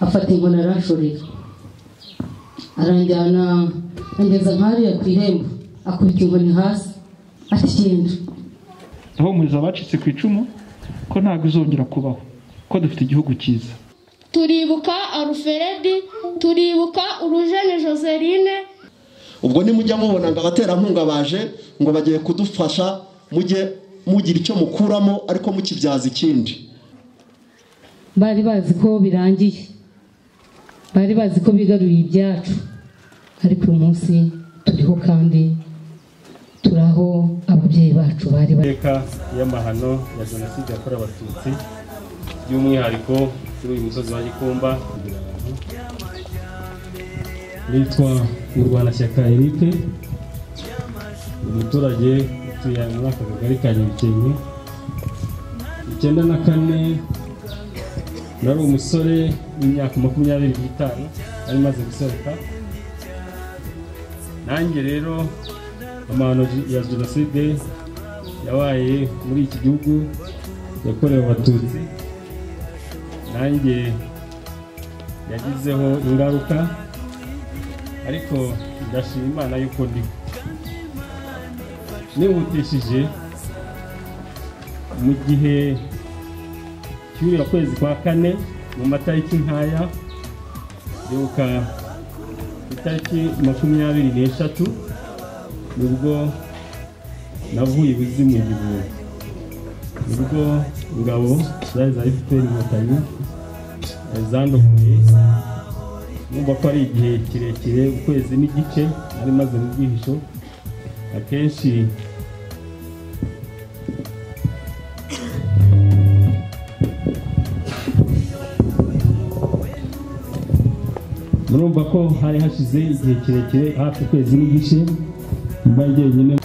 afata inkoni arashorera aranjyana angeza nkariya ku irembo akubita inkoni hasi ati genda. aho muriza abacitse ku icumu ko ntabwo izongera kubaho ko dufite igihugu cyiza. Turibuka Alfredi, turibuka Urujene Joseline. Ubwo ni mujya mubona ngo abaterankunga baje ngo bagiye kudufasha mujye mugira icyo mukuramo ariko mukibyaza ikindi. Bari bazi ko birangiye, bari bazi ko bigaruye ibyacu, ariko uyu munsi turiho kandi turaho ababyeyi bacu bari Reka y'amahano ya Jenoside yakorewe Abatutsi by'umwihariko kuri uyu musozi wa Gikumba. Nitwa Murwanashyaka Eric, umuturage utuye muri Akagari ka Nyabikenke. 1994 nari umusore w'imyaka 25 ari maze gusohoka. Nanjye rero amahano ya Jenoside yabaye muri iki gihugu yakorewe Abatutsi, nanjye yagizeho ingaruka, ariko ndashima Imana yuko nihutishije mu gihe cy'uriya kwezi kwa 4 mu matariki nkaya yuka itariki 23 nibwo navuye ubuzima igihugu, nibwo ingabo zari za FPR Inkotanyi zandohoye. Numva ko ari igihe kirekire, ukwezi n'igice ari maze mu bwihisho. Akenshi murumva ko hari hashize igihe kirekire, hafi ukwezi n'igice mba njyenyine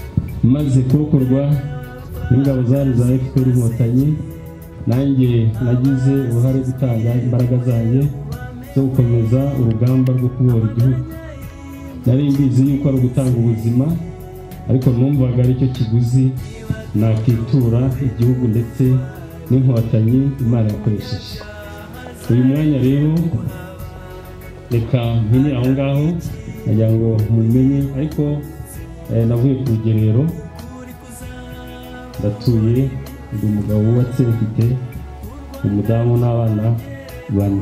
maze kurokorwa n'ingabo zari za FPR Inkotanyi. Nanjye nagize uruhare gutanga imbaraga zanjye zo gukomeza urugamba rwo kubohora igihugu. Nari mbizi yuko ari ugutanga ubuzima, ariko numvaga ari cyo kiguzi nakitura igihugu ndetse n'inkotanyi Imana yakoresheje. Uyu mwanya rero reka mpine aho ngaho kugira ngo mumenye, ariko navuye ku rugerero, ndatuye, ndi umugabo wubatse, mfite umudamu n'abana 4.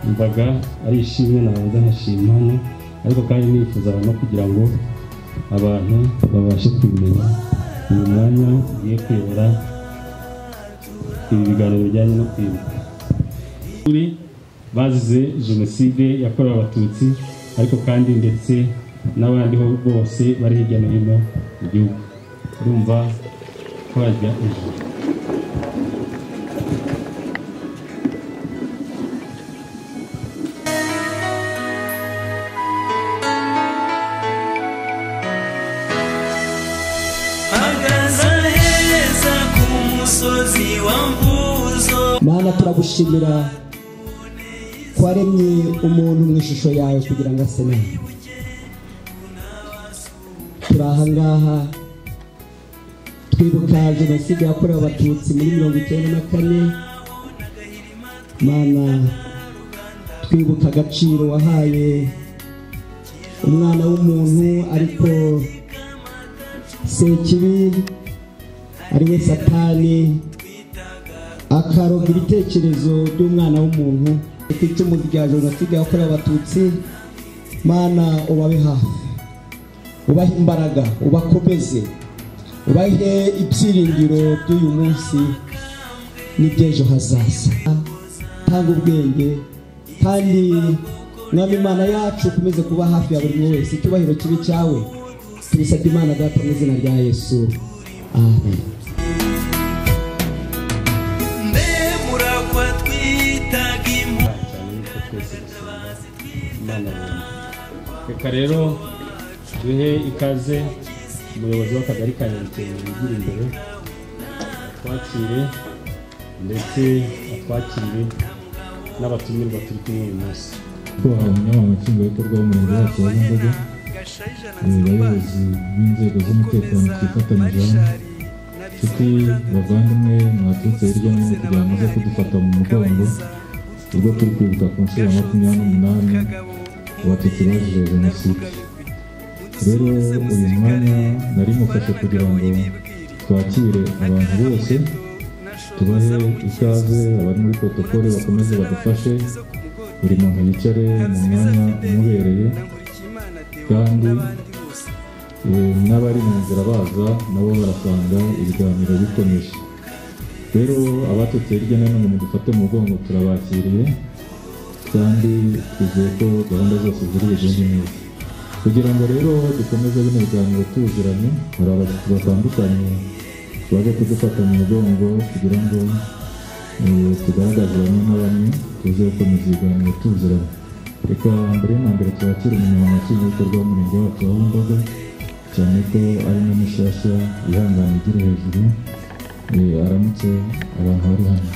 Mvaga ari ishimwe nabanza nkashima, ariko kandi nifuza no kugira ngo abantu babashe kumenya uyu mwanya ugiye kwibera ibi biganiro bijyanye no kwibuka bazize Jenoside yakorewe Abatutsi, ariko kandi ndetse n'abandi bose bari hirya no hino mu gihugu. Urumva twajya ejo. Mana, turagushimira ko waremye umuntu mu ishusho yawe kugira ngo ase nawe. Turi aha ngaha twibuka Jenoside yakorewe Abatutsi muri 1994. Mana, twibuka agaciro wahaye umwana w'umuntu, ariko Sekibi ari we Satani akaroga ibitekerezo by'umwana w'umuntu ku icumu rya Jenoside yakorewe Abatutsi. Mana, ubabe hafi, ubahe imbaraga, ubakomeze, ubahe ibyiringiro by'uyu munsi n'iby'ejo hazaza. Tanga ubwenge kandi Mwami Imana yacu ukomeze kuba hafi ya buri wese. Icyubahiro kibe cyawe, tubisabye Imana Data mu izina rya Yesu, amen. Reka rero duhe ikaze umuyobozi w'Akagari ka Nyabikenke wigira imbere, twakire ndetse atwakire n'abatumirwa turi kumwe uyu munsi. Umunyamabanga nshingwabikorwa w'umurenge wacu wa Bumbogo, abayobozi b'inzego z'umutekano twifatanyije hamwe, inshuti bavandimwe mwaturutse hirya no hino kugira ngo muze kudufata mu mugongo ubwo turi kwibuka ku nshuro ya 28 Abatutsi bazize Jenoside. Rero uyu mwanya nari mufashe kugira ngo twakire abantu bose, tubahe ikaze, abari muri protokole bakomeze badufashe, buri muntu yicare mu mwanya umubereye, kandi n'abari mu nzira baza nabo barasanga ibiganiro bikomeje. Rero abatutse hirya no hino mudufate mu mugongo, turabakiriye kandi twizeye ko gahunda zose ziri bugende neza. Kugira ngo rero dukomeze bino biganiro tuziranye, hari abashyitsi batandukanye baje kudufata mu mugongo kugira ngo tugaragaze bamwe na bamwe tuze gukomeza ibiganiro tuziranye. Reka mbere na mbere twakire umunyamabanga nshingwabikorwa w'umurenge wacu wa Bumbogo, cyane ko ari na mushyashya yihangana igira hejuru, aramutse abantu bari hano.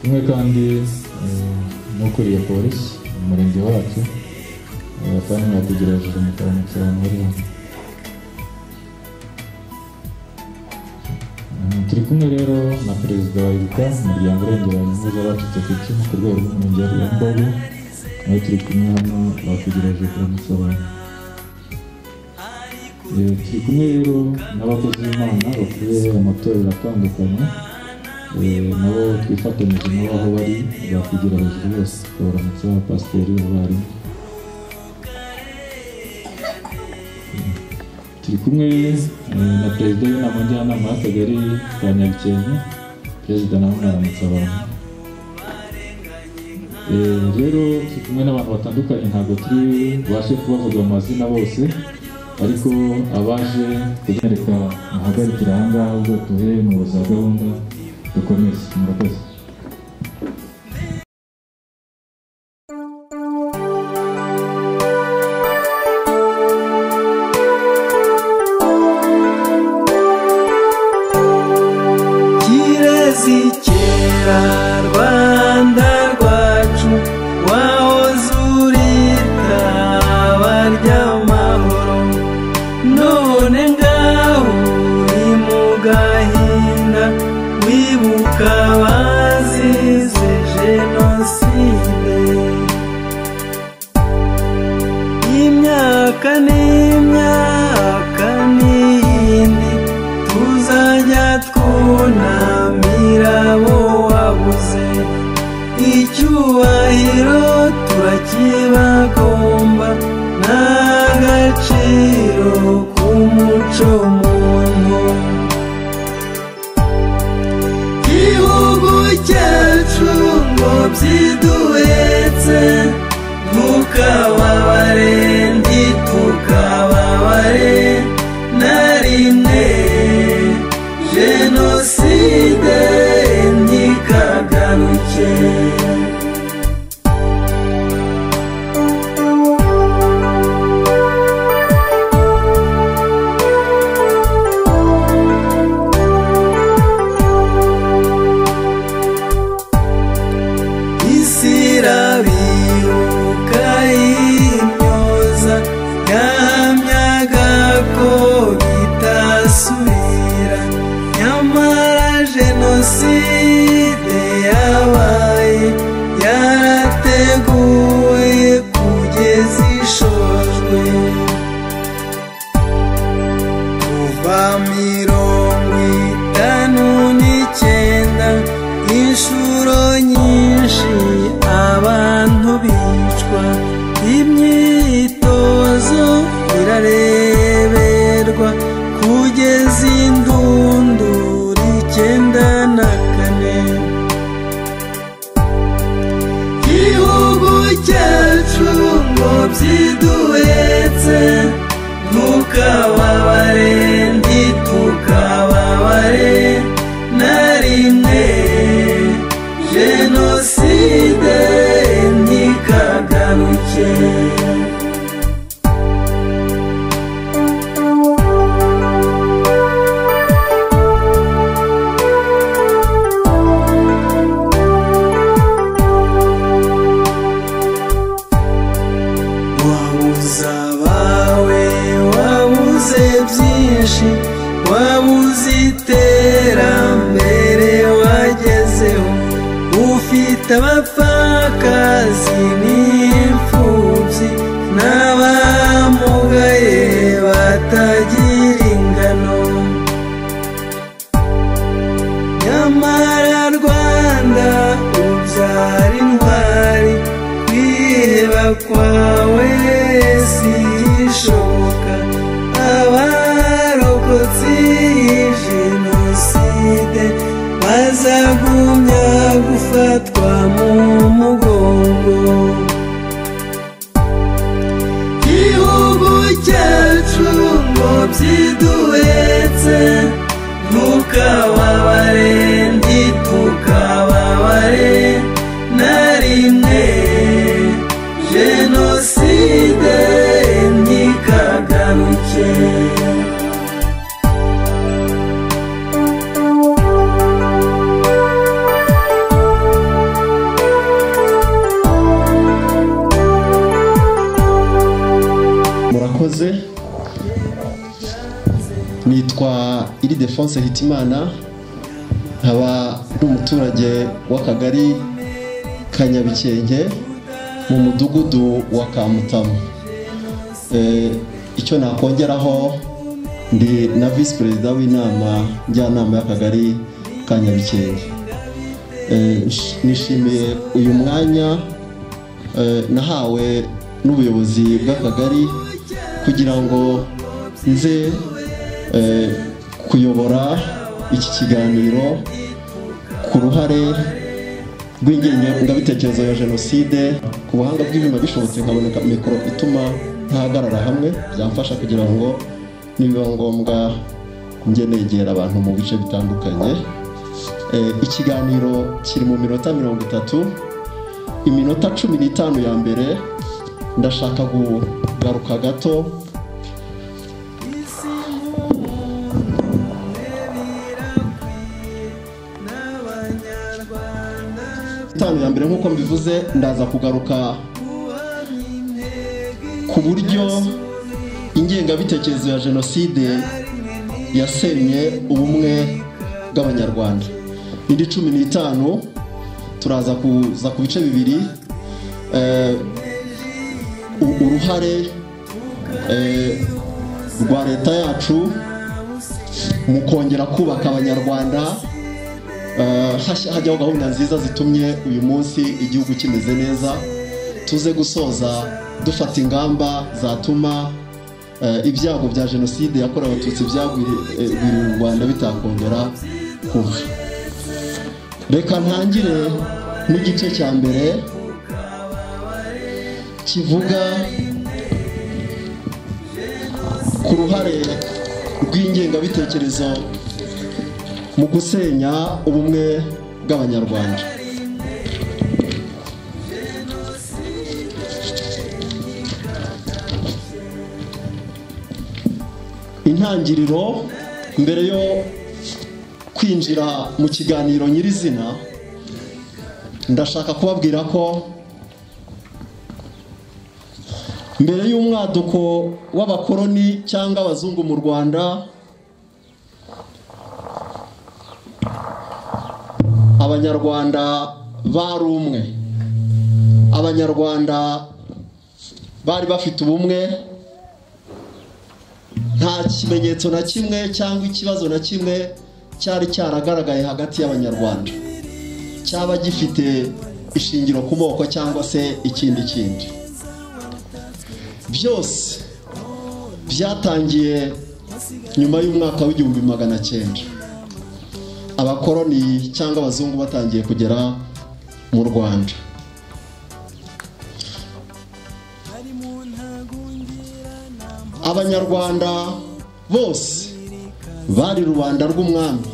Kumwe kandi n'ukuriye polisi mu murenge wacu, kandi yatugira hejuru mu karamutse abantu bari hano. Turi kumwe rero na perezida wa Kwibuka, umuryango urengera inyungu z'abacitse ku icumu ku rwego rw'umurenge wa Bumbogo, nawe turi kumwe hano bategereje kuramutsa abantu. Turi kumwe rero n'abakozi b'Imana bakuriye amatorero atandukanye, nabo twifatanyije nabo aho bari bakugira hejuru bose, baramutsa abapasiteri, abarimu. Turi kumwe na perezida w'inama njyanama y'Akagari ka Nyabikenke, perezida nawe aramutsa abantu. Rero turi kumwe n'abantu batandukanye, ntabwo turi bashe kubavuga amazina bose, ariko abaje kugereka muhagarikira aha ngaha ubwo tuhe umuyobozi wa gahunda dukomeze. Murakoze. Kirezikera Rwanda rwacu, wahoze urita abaryamahoro, none ngaho uri mu gahinda, wibuka abazize Jenoside. Imyaka n'imyaka n'iyindi, tuzajya twunamira abo wabuze, icyubahiro turakibagomba, n'agaciro k'umuco muntu. Gihugu cyacu ngo byiduhetse, ntukababare ntitukababare na rimwe, Jenoside ntikagaruke. Isirabibuka imyoza, yahamyaga ko bitasubira, nyamara Jenoside yabaye yarateguwe kugeza ishojwe. Kuva 59 inshuro nyinshi abantu bicwa, imyitozo irareberwa kugeza indunduro 94. nyamara Rwanda ubyara intwari kwiheba kwawe sigishoboka abarokotse jenoside bazagumya gufatwa mu mugongo gihugu cyacu ngo byiduhetse ntukababare ntitukababare na rimwe jenoside ntikagaruke murakoze. Nitwa Iridefonse Hitimana, nkaba n'umuturage w'Akagari ka Nyabikenke mu mudugudu wa Kamutamu. Icyo nakongeraho ndi na Vice Perezida w'inama njyanama y'Akagari ka Nyabikenke. Nishimiye uyu mwanya nahawe n'ubuyobozi bw'Akagari kugira ngo nze kuyobora iki kiganiro ku ruhare rw'ingengabitekerezo ya jenoside. Ku buhanga bw'ibyuma bishobotse nkaboneka mikoro ituma ntahagarara hamwe, byamfasha kugira ngo nibiba ngombwa njye negera abantu mu bice bitandukanye. Ikiganiro kiri mu minota 30, iminota 15 ya mbere ndashaka kugaruka gato ya mbere nk'uko mbivuze. Ndaza kugaruka ku buryo ingengabitekerezo ya jenoside yasenye ubumwe bw'Abanyarwanda. Indi 15 turaza kuza ku bice bibiri, uruhare rwa leta yacu mu kongera kubaka Abanyarwanda, hajyaho gahunda nziza zitumye uyu munsi igihugu kimeze neza. Tuze gusoza dufata ingamba zatuma ibyago bya jenoside yakorewe Abatutsi byagwiriye u Rwanda bitakongera kuba. Reka ntangire n'igice cya mbere kivuga ku ruhare rw'ingengabitekerezo mu gusenya ubumwe bw'Abanyarwanda. Intangiriro mbere yo kwinjira mu kiganiro nyirizina, ndashaka kubabwira ko mbere y'umwaduko w'abakoloni cyangwa abazungu mu Rwanda, Abanyarwanda bari umwe. Abanyarwanda bari bafite ubumwe, nta kimenyetso na kimwe cyangwa ikibazo na kimwe cyari cyaragaragaye hagati y'Abanyarwanda cyaba gifite ishingiro ku moko cyangwa se ikindi. Byose byatangiye nyuma y'umwaka w'1900 abakoloni cyangwa abazungu batangiye kugera mu Rwanda. Abanyarwanda bose bari rubanda rw'umwami,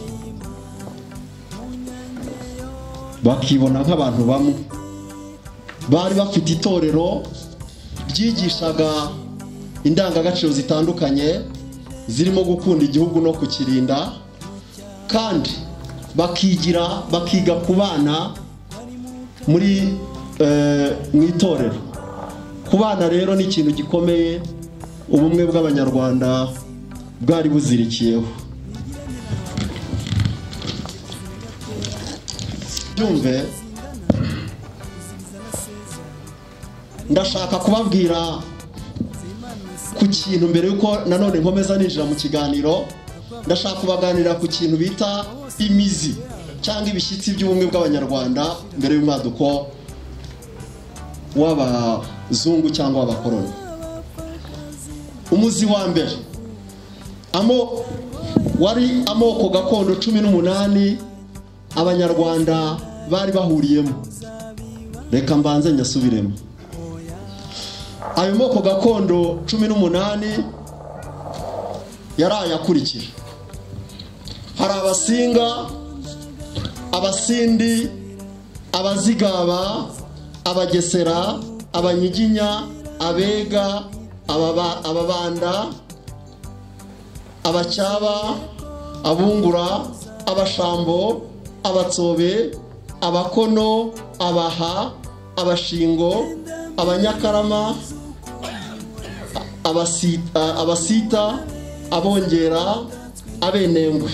bakibona nk'abantu bamwe. Bari bafite itorero ryigishaga indangagaciro zitandukanye zirimo gukunda igihugu no kukirinda, kandi bakiga kubana muri mu itorero. Kubana rero ni ikintu gikomeye ubumwe bw'Abanyarwanda bwari buzirikiyeho. Byumve, ndashaka kubabwira ku kintu mbere yuko nanone nkomeza ninjira mu kiganiro. Ndashaka kubaganira ku kintu bita imizi cyangwa ibishyitsi by'ubumwe bw'abanyarwanda mbere y'umwaduko w'abazungu cyangwa w'abakoroni. Umuzi wa mbere wari amoko gakondo 18 abanyarwanda bari bahuriyemo. Reka mbanze nyasubiremo. Ayo moko gakondo 18 yari ayakurikira: hari abasinga, abasindi, abazigaba, abagesera, abanyiginya, abega, ababanda, abacyaba, abungura, abashambo, abatsobe, abakono, abaha, abashingo, abanyakarama, abasita, abongera, abenengwe.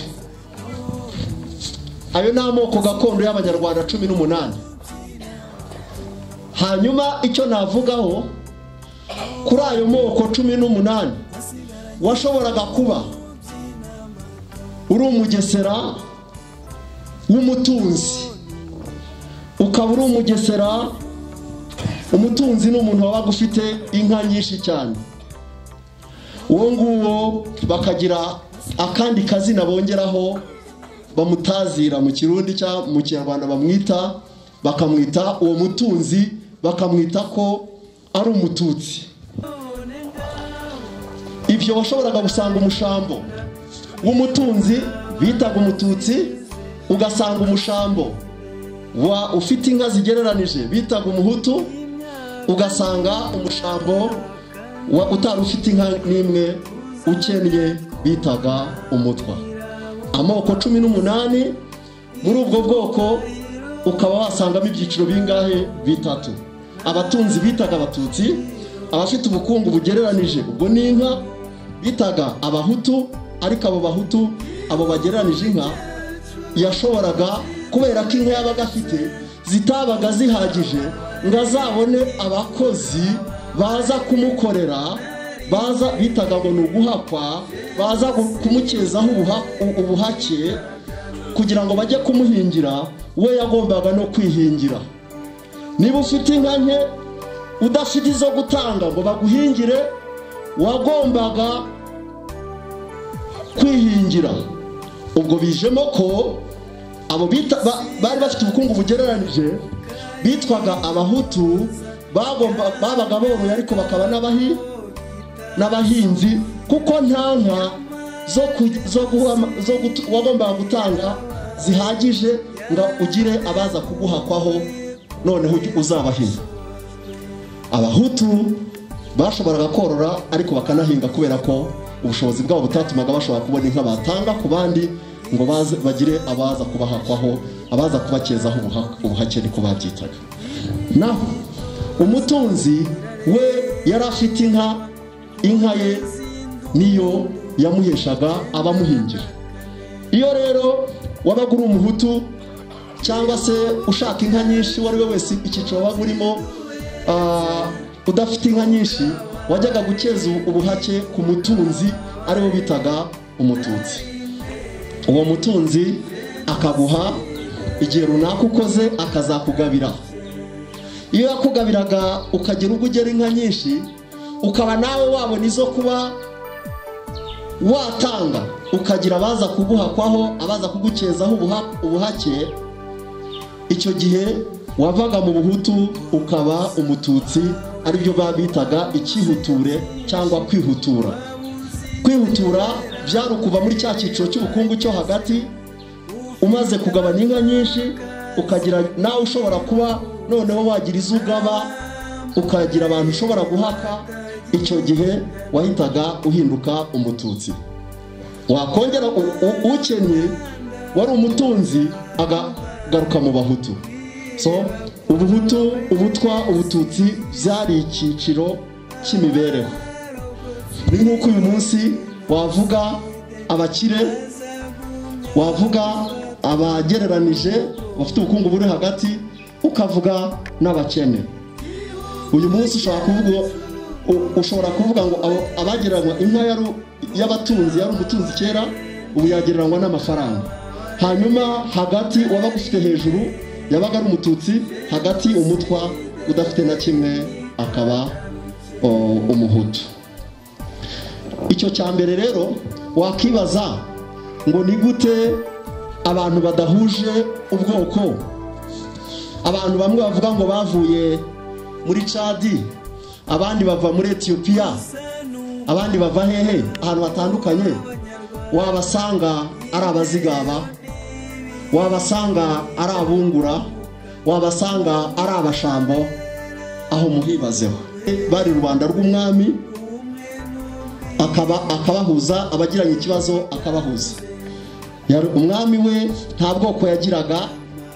Ayo ni amoko gakondo y'abanyarwanda 18. Hanyuma icyo navugaho kuri ayo moko 18, washoboraga kuba uri umugesera w'umutunzi, ukaba uri umugesera umutunzi n'umuntu wabaga ufite inka nyinshi cyane. Uwo nguwo bakagira akandi kazina bongeraho bamutazira mu Kirundi cyangwa mu Kinyarwanda bakamwita uwo mutunzi, bakamwita ko ari umututsi. Ibyo washoboraga gusanga umushambo w'umutunzi bitaga umututsi, ugasanga umushambo ufite inka zigereranije bitaga umuhutu, ugasanga umushambo utari ufite inka n'imwe ukennye bitaga umutwa. Amoko 18 muri ubwo bwoko ukaba wasangamo ibyiciro bingahe? Bitatu. Abatunzi bitaga abatutsi, abafite ubukungu bugereranije ubwo ni inka bitaga abahutu, ariko abo bahutu abo bagereranije inka yashoboraga, kubera ko inka yabaga afite zitabaga zihagije ngo azabone abakozi baza kumukorera, baza bitaga ngo ni uguhakwa, baza kumukezaho ubuhake kugira ngo bajye kumuhingira, we yagombaga no kwihingira. Niba ufite inka nke udafite izo gutanga ngo baguhingire, wagombaga kwihingira. Ubwo bijemo ko abo bari bafite ubukungu bugereranije bitwaga abahutu, babaga boroye ariko bakaba n'abahinzi, kuko nta nka wagombaga gutanga zihagije ngo ugire abaza kuguhakwaho noneho uzabahinga. Abahutu bashoboraga korora ariko bakanahinga, kubera ko ubushobozi bwabo butatumaga bashobora kubona inka batanga ku bandi ngo bagire abaza kubahakwaho, abaza kubakezaho ubuhake niko babyitaga. Naho umutunzi we yari afite inka ye niyo yamuheshaga abamuhingira. Iyo rero wabaga uri umuhutu cyangwa se ushaka inka nyinshi, wari we wese icyiciro wabaga urimo udafite inka nyinshi, wajyaga gukeza ubuhake ku mutunzi ariwo bitaga umututsi. Uwo mutunzi akaguha igihe runaka ukoze akazakugabira. Iyo yakugabiraga ukagira ubwo ugera inka nyinshi, ukaba nawe wabona izo kuba watanga, ukagira abaza kuguhakwaho, abaza kugukezaho ubuhake, icyo gihe wavaga mu buhutu ukaba umututsi, aribyo babitaga ikihuture cyangwa kwihutura. Kwihutura byari ukuva muri cya cyiciro cy'ubukungu cyo hagati, umaze kugabanya inka nyinshi, ukagira nawe ushobora kuba noneho wagira izo ugaba, ukagira abantu ushobora guhaka. Icyo gihe wahitaga uhinduka umututsi. Wakongera ukennye wari umutunzi agagaruka mu bahutu. So ubuhutu, ubutwa, ubututsi byari icyiciro cy'imibereho. Ni nk'uko uyu munsi wavuga abakire, wavuga abagereranije bafite ubukungu buri hagati, ukavuga n'abakene. Uyu munsi ushobora kuvuga ngo abagereranywa inka y'abatunzi yari umutunzi kera, ubu yagereranywa n'amafaranga. hanyuma hagati wabaga ufite hejuru yabaga ari umututsi, hagati umutwa udafite na kimwe akaba umuhutu. Icyo cya mbere rero wakibaza ngo ni gute abantu badahuje ubwoko, abantu bamwe bavuga ngo bavuye muri Chadi, abandi bava muri Ethiopia, abandi bava hehe ahantu hatandukanye, wabasanga ari abazigaba, wabasanga ari abungura, wabasanga ari abashambo, aho muhibazeho. Bari rubanda rw'umwami akabahuza, abagiranye ikibazo akabahuza. Umwami we nta bwoko yagiraga,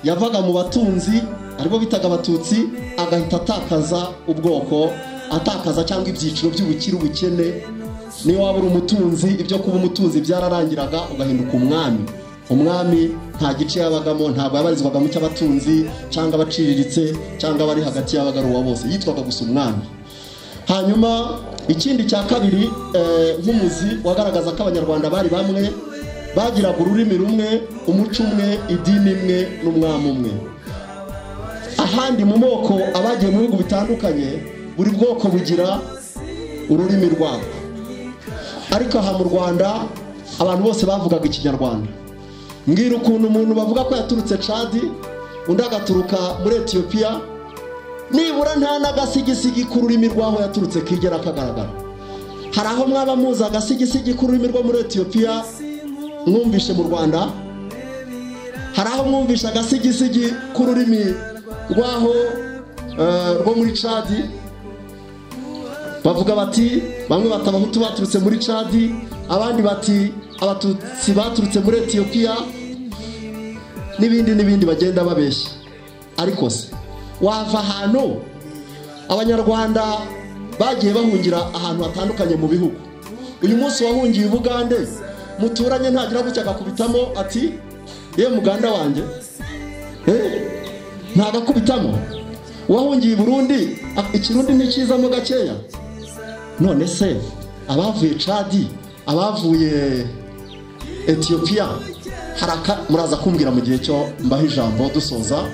yavaga mu batunzi aribo bitaga Abatutsi, agahita atakaza ubwoko, atakaza cyangwa ibyiciro by'ubukire, ubukene. Niyo waba uri umutunzi, ibyo kuba umutunzi byararangiraga ugahinduka umwami. Umwami nta gice yabagamo, ntabwo yabarizwaga mu cy'abatunzi cyangwa abaciriritse cyangwa bari hagati y'abagaruwa bose, yitwaga gusa umwami. Hanyuma ikindi cya kabiri, nk'umuzi wagaragaza ko abanyarwanda bari bamwe, bagiraga ururimi rumwe, umuco umwe, idini imwe n'umwami umwe. Ahandi mu moko abagiye mu bihugu bitandukanye, buri bwoko bugira ururimi rwabo, ariko aha mu Rwanda abantu bose bavugaga Ikinyarwanda. Mbwira ukuntu umuntu bavuga ko yaturutse Chadi, undi agaturuka muri Ethiopia, nibura nta n'agasigisigi ku rurimi rwaho yaturutse kigera kagaragara. Hari aho mwaba muza agasigisigi ku rurimi rwo muri Ethiopia mwumvishe mu Rwanda, hari aho mwumvisha agasigisigi ku rurimi rwaho rwo muri Chadi. Bavuga bati bamwe batabahutu baturutse muri Chadi, abandi bati Abatutsi baturutse muri Ethiopia, n'ibindi bagenda babeshya. Ariko se wava ahantu abanyarwanda bagiye bahungira ahantu hatandukanye mu bihugu. Uyu munsi wahungiye Bugande, muturanye ntagira gutya agakubitamo ati ye muganda wanjye, ntagakubitamo. Wahungiye Burundi, ikirundi ntikizamo gakeya. None se abavuye Chadi, abavuye Ethiopia, muraza kumbwira mu gihe cyo mbaha ijambo dusoza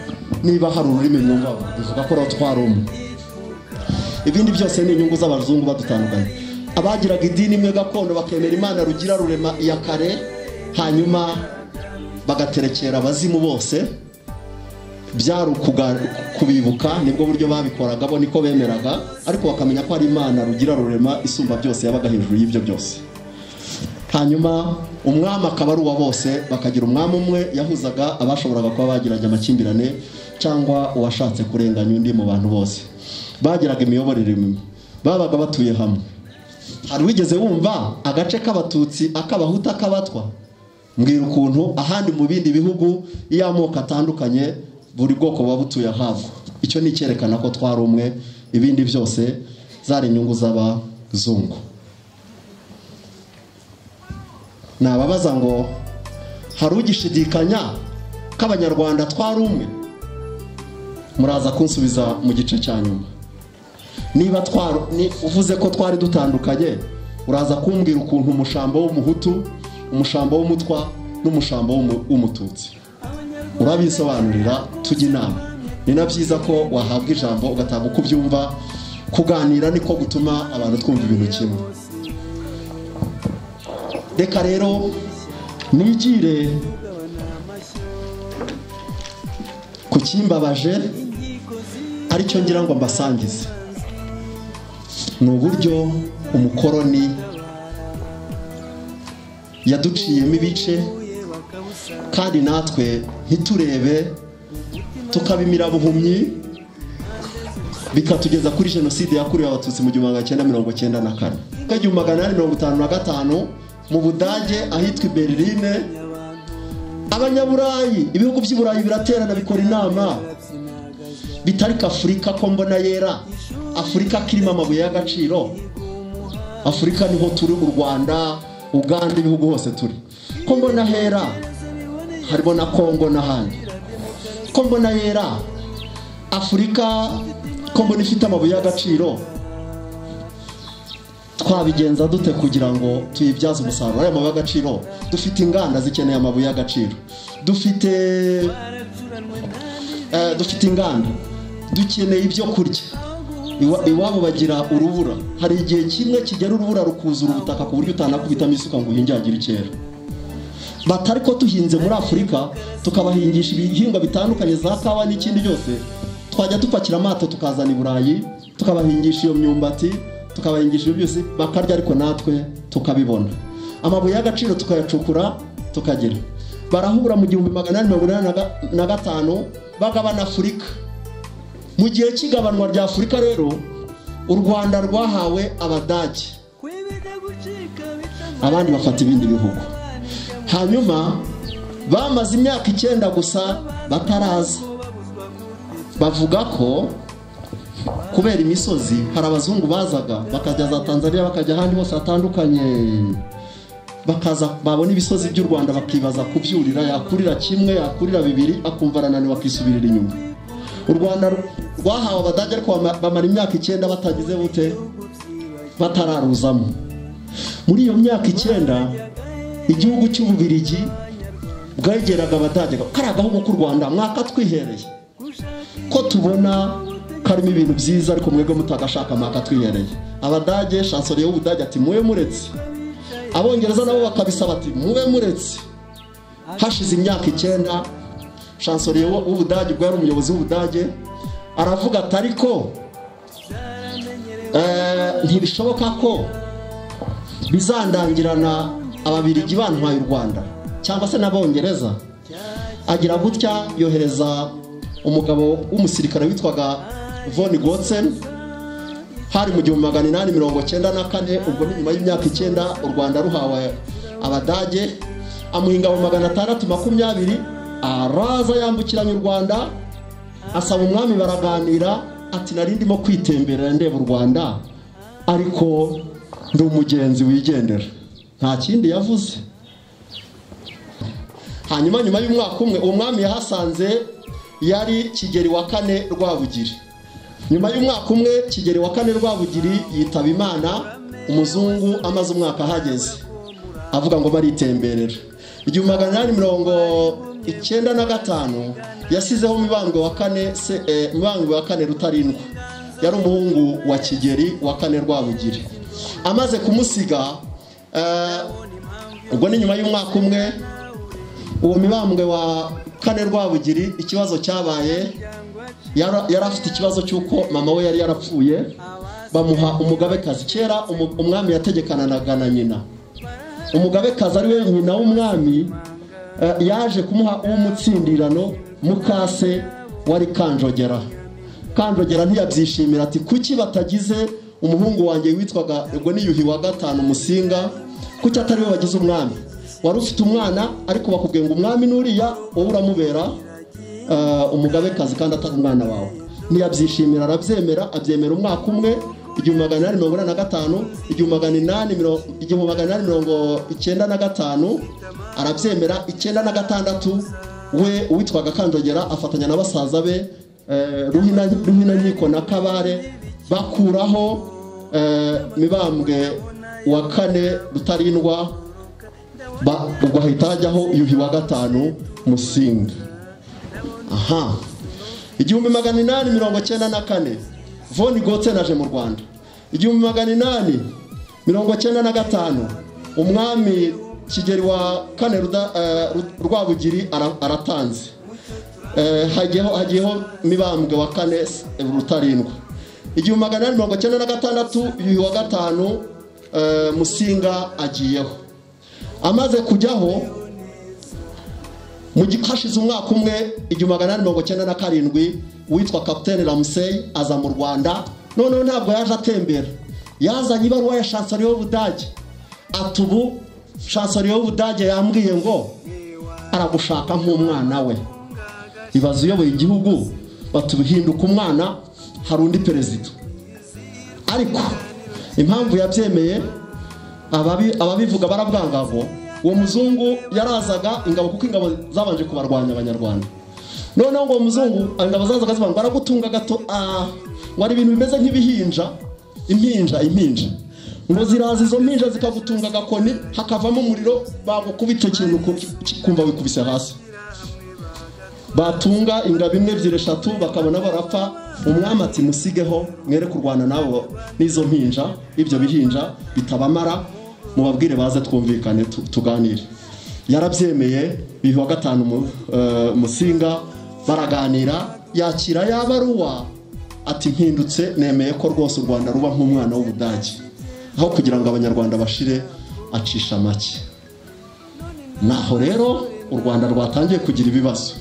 niba hari ururimi mwumva bivuga ko twari. Ibindi byose ni inyungu z'abazungu badutandukanye. Abagiraga idini imwe gakondo bakemera Imana rugira rurema iya kare, hanyuma bagaterekera abazimu bose, byari kubibuka, nibwo buryo babikoraga, bo niko bemeraga, ariko bakamenya ko ari Imana rugira rurema isumba byose yabaga hejuru y'ibyo byose. Hanyuma umwami akaba ari uwa bose, bakagira umwami umwe yahuzaga abashoboraga kuba bagiranye amakimbirane cyangwa uwashatse kurenganya undi mu bantu bose. Bagiraga imiyoborere imwe, babaga batuye hamwe. Hari wigeze wumva agace k'Abatutsi akabahuta akabatwa? Mbwira ukuntu ahandi mu bindi bihugu iyo amoko atandukanye buri bwoko buba butuye ahabwo. Icyo ni cyerekana ko twari umwe, ibindi byose zari inyungu z'abazungu. Nababaza ngo hari ugishidikanya ko abanyarwanda twari umwe? Muraza kunsubiza mu gice cya nyuma. Niba uvuze ko twari dutandukanye, uraza kumbwira ukuntu umushambo w'umuhutu, umushambo w'umutwa n'umushambo w'umututsi urabisobanurira, tujya inama. Ni na byiza ko wahabwa ijambo ugatanga uko ubyumva. Kuganira niko gutuma abantu twumva ibintu kimwe. Reka rero nigire ku kimbabaje, aricyo ngira ngo mbasangize. Ni uburyo umukoroni yaduciyemo ibice, kandi natwe ntiturebe, tukabimira buhumyi, bikatugeza kuri jenoside yakorewe Abatutsi mu 1994. 1955 mu Budage ahitwa Berlin, abanyaburayi, ibihugu by'Iburayi biraterana bikora inama, bitarika Afurika ko mbona yera, Afurika kirimo amabuye y'agaciro. Afurika niho turi, u Rwanda, Uganda, ibihugu hose turi. Ko mbona hera, harimo na Kongo n'ahandi. Ko mbona yera, Afurika ko mbona ifite amabuye y'agaciro. twabigenza dute kugira ngo tuyibyaze umusaruro aya mabuye y'agaciro. Dufite inganda zikeneye amabuye y'agaciro, dufite inganda, dukeneye ibyo kurya. Iwabo bagira urubura, hari igihe kimwe kigera urubura rukuzura ubutaka ku buryo utanakubitamo isuka ngo uhinjagire ikera. Batari ko tuhinze muri Afurika tukabahingisha ibihingwa bitandukanye za kawa n'ikindi byose, twajya dupakira amato tukazana i Burayi tukabahingisha iyo myumbati, tukabahingisha ibyo byose bakarya, ariko natwe tukabibona. Amabuye y'agaciro tukayacukura tukagira. Barahura mu 1885 bagabana Afurika. Mu gihe cy'igabanwa rya Afurika rero u Rwanda rwahawe Abadage, abandi bafata ibindi bihugu. Hanyuma bamaze imyaka 9 gusa bataraza. Bavuga ko kubera imisozi hari abazungu bazaga bakajya za Tanzania bakajya ahandi hose hatandukanye, bakaza babona ibisozi by'u Rwanda bakibaza kubyurira, yakurira kimwe yakurira bibiri akumva arananiwe akisubirira inyuma. U Rwanda rwahawe Abadage ariko bamara imyaka 9 batagize bute, batararuzamo. Muri iyo myaka 9 igihugu cy'Ububirigi bwegeraga Abadage, karagaho ku Rwanda mwaka twihereye ko tubona karimo ibintu byiza ariko mwebwe mutagashaka mwaka twihereye. Abadage, chancelier w'Ubudage ati muwe muretse. Abongereza nabo bakabisaba ati muwe muretse. Hashize imyaka 9 chancelier w'Ubudage bwari umuyobozi w'Ubudage aravuga ati ariko ntibishoboka ko bizandangirana Ababirigi bantwaye u Rwanda cyangwa se n'Abongereza. Agira gutya yohereza umugabo w'umusirikare witwaga von Gotzen, hari mu 1894, ubwo ni nyuma y'imyaka 9 u Rwanda ruhawe Abadage. Amuhinga mu 620 araza yambukiranya u Rwanda, asaba umwami baraganira ati nari ndimo kwitemberera ndeba u Rwanda ariko ndi umugenzi wigendera, nta kindi yavuze. Hanyuma nyuma y'umwaka umwe umwami yahasanze yari Kigeli wa 4 Rwabugiri. Nyuma y'umwaka umwe Kigeli wa 4 Rwabugiri yitaba Imana, umuzungu amaze umwaka hageze avuga ngo baritemberera. 1895 yasizeho Mibambwe wa 4 Mibambwe wa 4 Rutarindwa, yari umuhungu wa Kigeli wa 4 Rwabugiri. Amaze kumusiga ubwo ni nyuma y'umwaka umwe uwo Mibambwe wa 4 Rwabugiri ikibazo cyabaye, yari afite ikibazo cy'uko mama we yari yarapfuye, bamuha umugabekazi. Kera umwami yategekananaga na nyina. Umugabekazi ari we nyina w'umwami yaje kumuha umutsindirano mukase wari Kanjogera. Kanjogera ntiyabyishimira ati kuki batagize umuhungu wanjye witwaga ubwo ni Yuhi wa 5 Musinga, kuki atari we wagize umwami? Wari ufite umwana ariko bakubwiye ngo umwami nuriya wowe uramubera umugabekazi kandi atari umwana wawe. Ntiyabyishimira, arabyemera, abyemera umwaka umwe 1895, 1895 arabyemera. 96 we uwitwaga Kanjogera afatanya na basaza be Ruhina Nkiko na Kabare bakuraho Mibambwe wa 4 Rutarindwa, ubwo hahita hajyaho Yuhi wa 5 Musinga. 1894 von Gotzen aje mu Rwanda. 1895 umwami Kigeli wa 4 Rwabugiri aratanze. Hagiyeho Mibambwe wa 4 Rutarindwa. 1896 Yuhi wa 5 Musinga agiyeho. Amaze kujyaho mu gikashize umwaka umwe 1897 witwa Capitaine Ramsey aza mu Rwanda. None ntabwo yaje atembera, yazanye ibaruwa ya chancelier w'Ubudage. Atubu chancelier w'Ubudage yambwiye ngo aragushaka nk'umwana we. Ibazo uyoboye igihugu batubihinduka umwana, hari undi perezida. Ariko impamvu yabyemeye ababivuga barabwanga ngo uwo muzungu yarazaga ingabo kuko ingabo zabanje kubarwanya Abanyarwanda. Noneho ngo muzungu ingabo zazaga zibanga baragutunga gato, wari ibintu bimeze nk'ibihinja, impinja. ngo ziraza izo mpinja zikagutunga agakoni hakavamo umuriro bagukubita ikintu kumva wikubise hasi batunga ingabo imwe ebyiri eshatu bakabona barapfa umwami ati musigeho mwere kurwana nabo n'izo mpinja ibyo bihinja bitabamara mubabwire baze twumvikane tuganire yarabyemeye bihuwa gatanu musinga baraganira yakira yabaruwa ati mpindutse nemeye ko rwose u Rwanda ruba nk'umwana w'Ubudage aho kugira ngo abanyarwanda bashire acisha make naho rero u Rwanda rwatangiye kugira ibibazo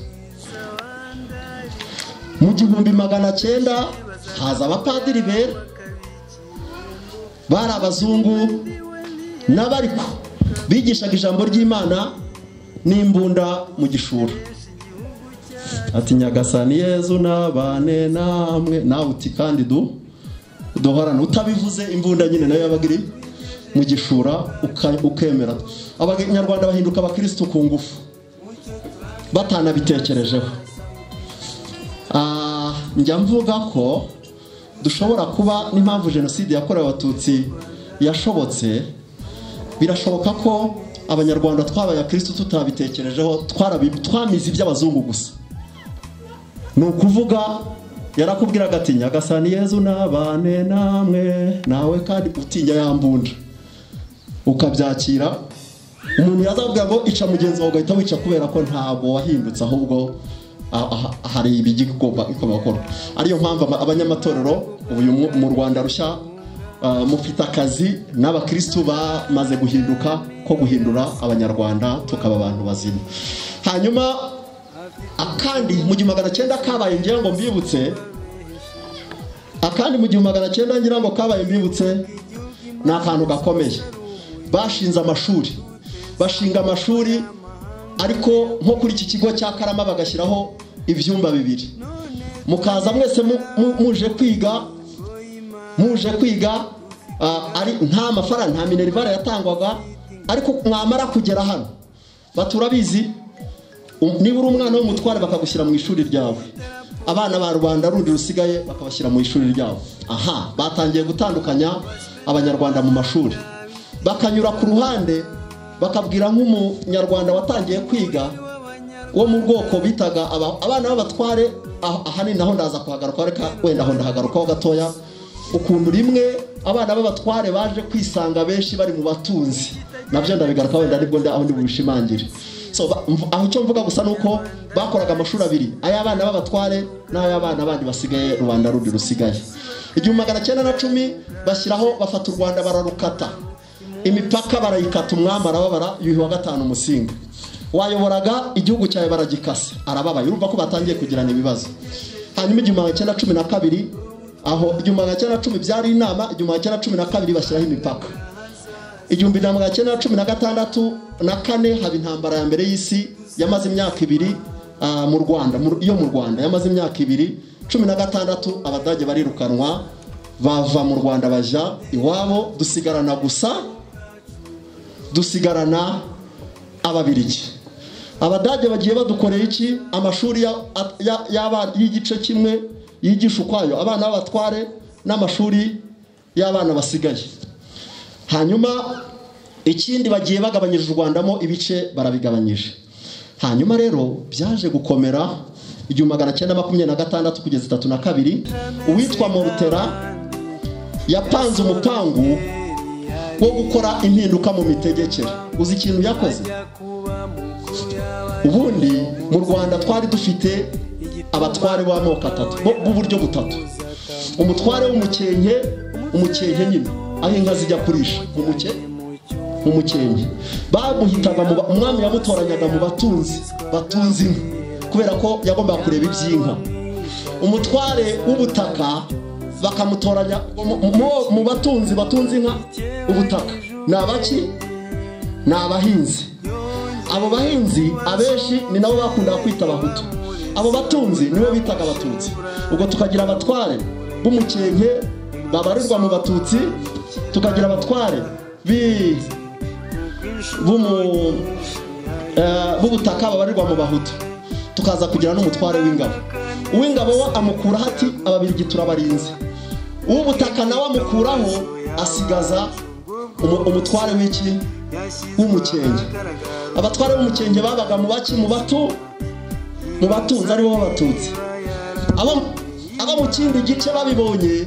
mu 1900 haza abapadiri bera bari abazungu n'abariko bigishaga ijambo ry'Imana n'imbunda mu gishura ati Nyagasani Yezu nabane namwe nawe uti kandi duhorana utabivuze imbunda nyine nayo yabagiri mu gishura ukemera abanyarwanda bahinduka abakristo ku ngufu batanabitekerejeho njya mvuga ko dushobora kuba n'impamvu jenoside yakorewe Abatutsi yashobotse birashoboka ko abanyarwanda twabaye abakristo tutabitekerejeho twamize iby'abazungu gusa ni ukuvuga yarakubwiraga ati Nyagasani Yezu nabane namwe nawe kandi utinya yambunda ukabyakira umuntu yazavuga ngo ica mugenzi wawe ugahita wica kubera ko ntabwo wahindutse ahubwo hari ibigomba gukora ariyo mpamvu abanyamatorero uyu mu Rwanda rushya mufite akazi n'abakristo bamaze guhinduka ko guhindura abanyarwanda tukaba abantu bazima hanyuma akandi mu 1900 kabaye ngira ngo mbibutse akandi mu 1900 ngira ngo kabaye mbibutse ni akantu gakomeye bashinze amashuri bashinga amashuri ariko nko kuri iki kigo cya Karama bagashyiraho ibyumba bibiri mukaza mwese muje kwiga ari nta mafaranga nta minerivare yatangwaga ariko mwamara kugera hano baturabizi niba uri umwana w'umutware bakagushyira mu ishuri ryawe abana ba rubanda rundi rusigaye bakabashyira mu ishuri ryawe batangiye gutandukanya abanyarwanda mu mashuri bakanyura ku ruhande bakabwira nk'umunyarwanda watangiye kwiga wo mu bwoko bitaga abana b'abatware ahanini naho ndaza kuhagaruka reka wenda aho ndahagarukaho gatoya ukuntu rimwe abana b'abatware baje kwisanga benshi bari mu batunzi nabyo ndabigaruka wenda nibwo aho ndi bubishimangire aho icyo mvuga gusa nuko bakoraga amashuri abiri ay'abana b'abatware n'ay'abana bandi basigaye rubanda rundi rusigaye 1910 bashyiraho bafata u Rwanda bararukata imipaka barayikata umwami arababara yuhi wa gatanu musinga wayoboraga igihugu cyawe baragikase arababaye urumva ko batangiye kugirana ibibazo hanyuma 1912 aho 1910 byari inama 1912 bashyiraho imipaka 1916 na kane haba intambara ya mbere y'isi yamaze imyaka 2 mu Rwanda mu Rwanda yamaze imyaka 2 16 abadage barirukanwa bava mu Rwanda baja iwabo dusigarana ababirigi abadage bagiye badukorera iki amashuri y'igice kimwe yigisha ukwayo abana b'abatware n'amashuri y'abana basigaye hanyuma ikindi bagiye bagabanyije u Rwandamo ibice barabigabanyije hanyuma rero byaje gukomera 1926 kugeza 32 uwitwa Morutera yapanze umupangu wo gukora impinduka mu mitegekere uzi ikintu yakoze ubundi mu Rwanda twari dufite abatware b'amoko atatu b'uburyo butatu umutware w'umukenke nyine aho inka zijya kurisha mu mukenke bamuhitaga umwami yamutoranyaga mu batunzi inka kubera ko yagombaga kureba iby'inka umutware w'ubutaka bakamutoranya mu batunzi inka ubutaka nabaki nabahinzi abo bahinzi abenshi ni nabo bakundaga kwita abahutu abo batunzi nibo bitaga abatutsi ubwo tukagira abatware b'umukenke babarirwa mu batutsi tukagira abatware b'ubutaka babarirwa mu bahutu tukaza kugira n'umutware w'ingabo uw'ingabo we amukura hati ababirigi turabarinze uw'ubutaka nawe amukuraho asigaza umutware w'iki w'umukenge. Abatware b'umukenge babaga mu baki mu batunzi aribo b'Abatutsi. Abo mu kindi gice babibonye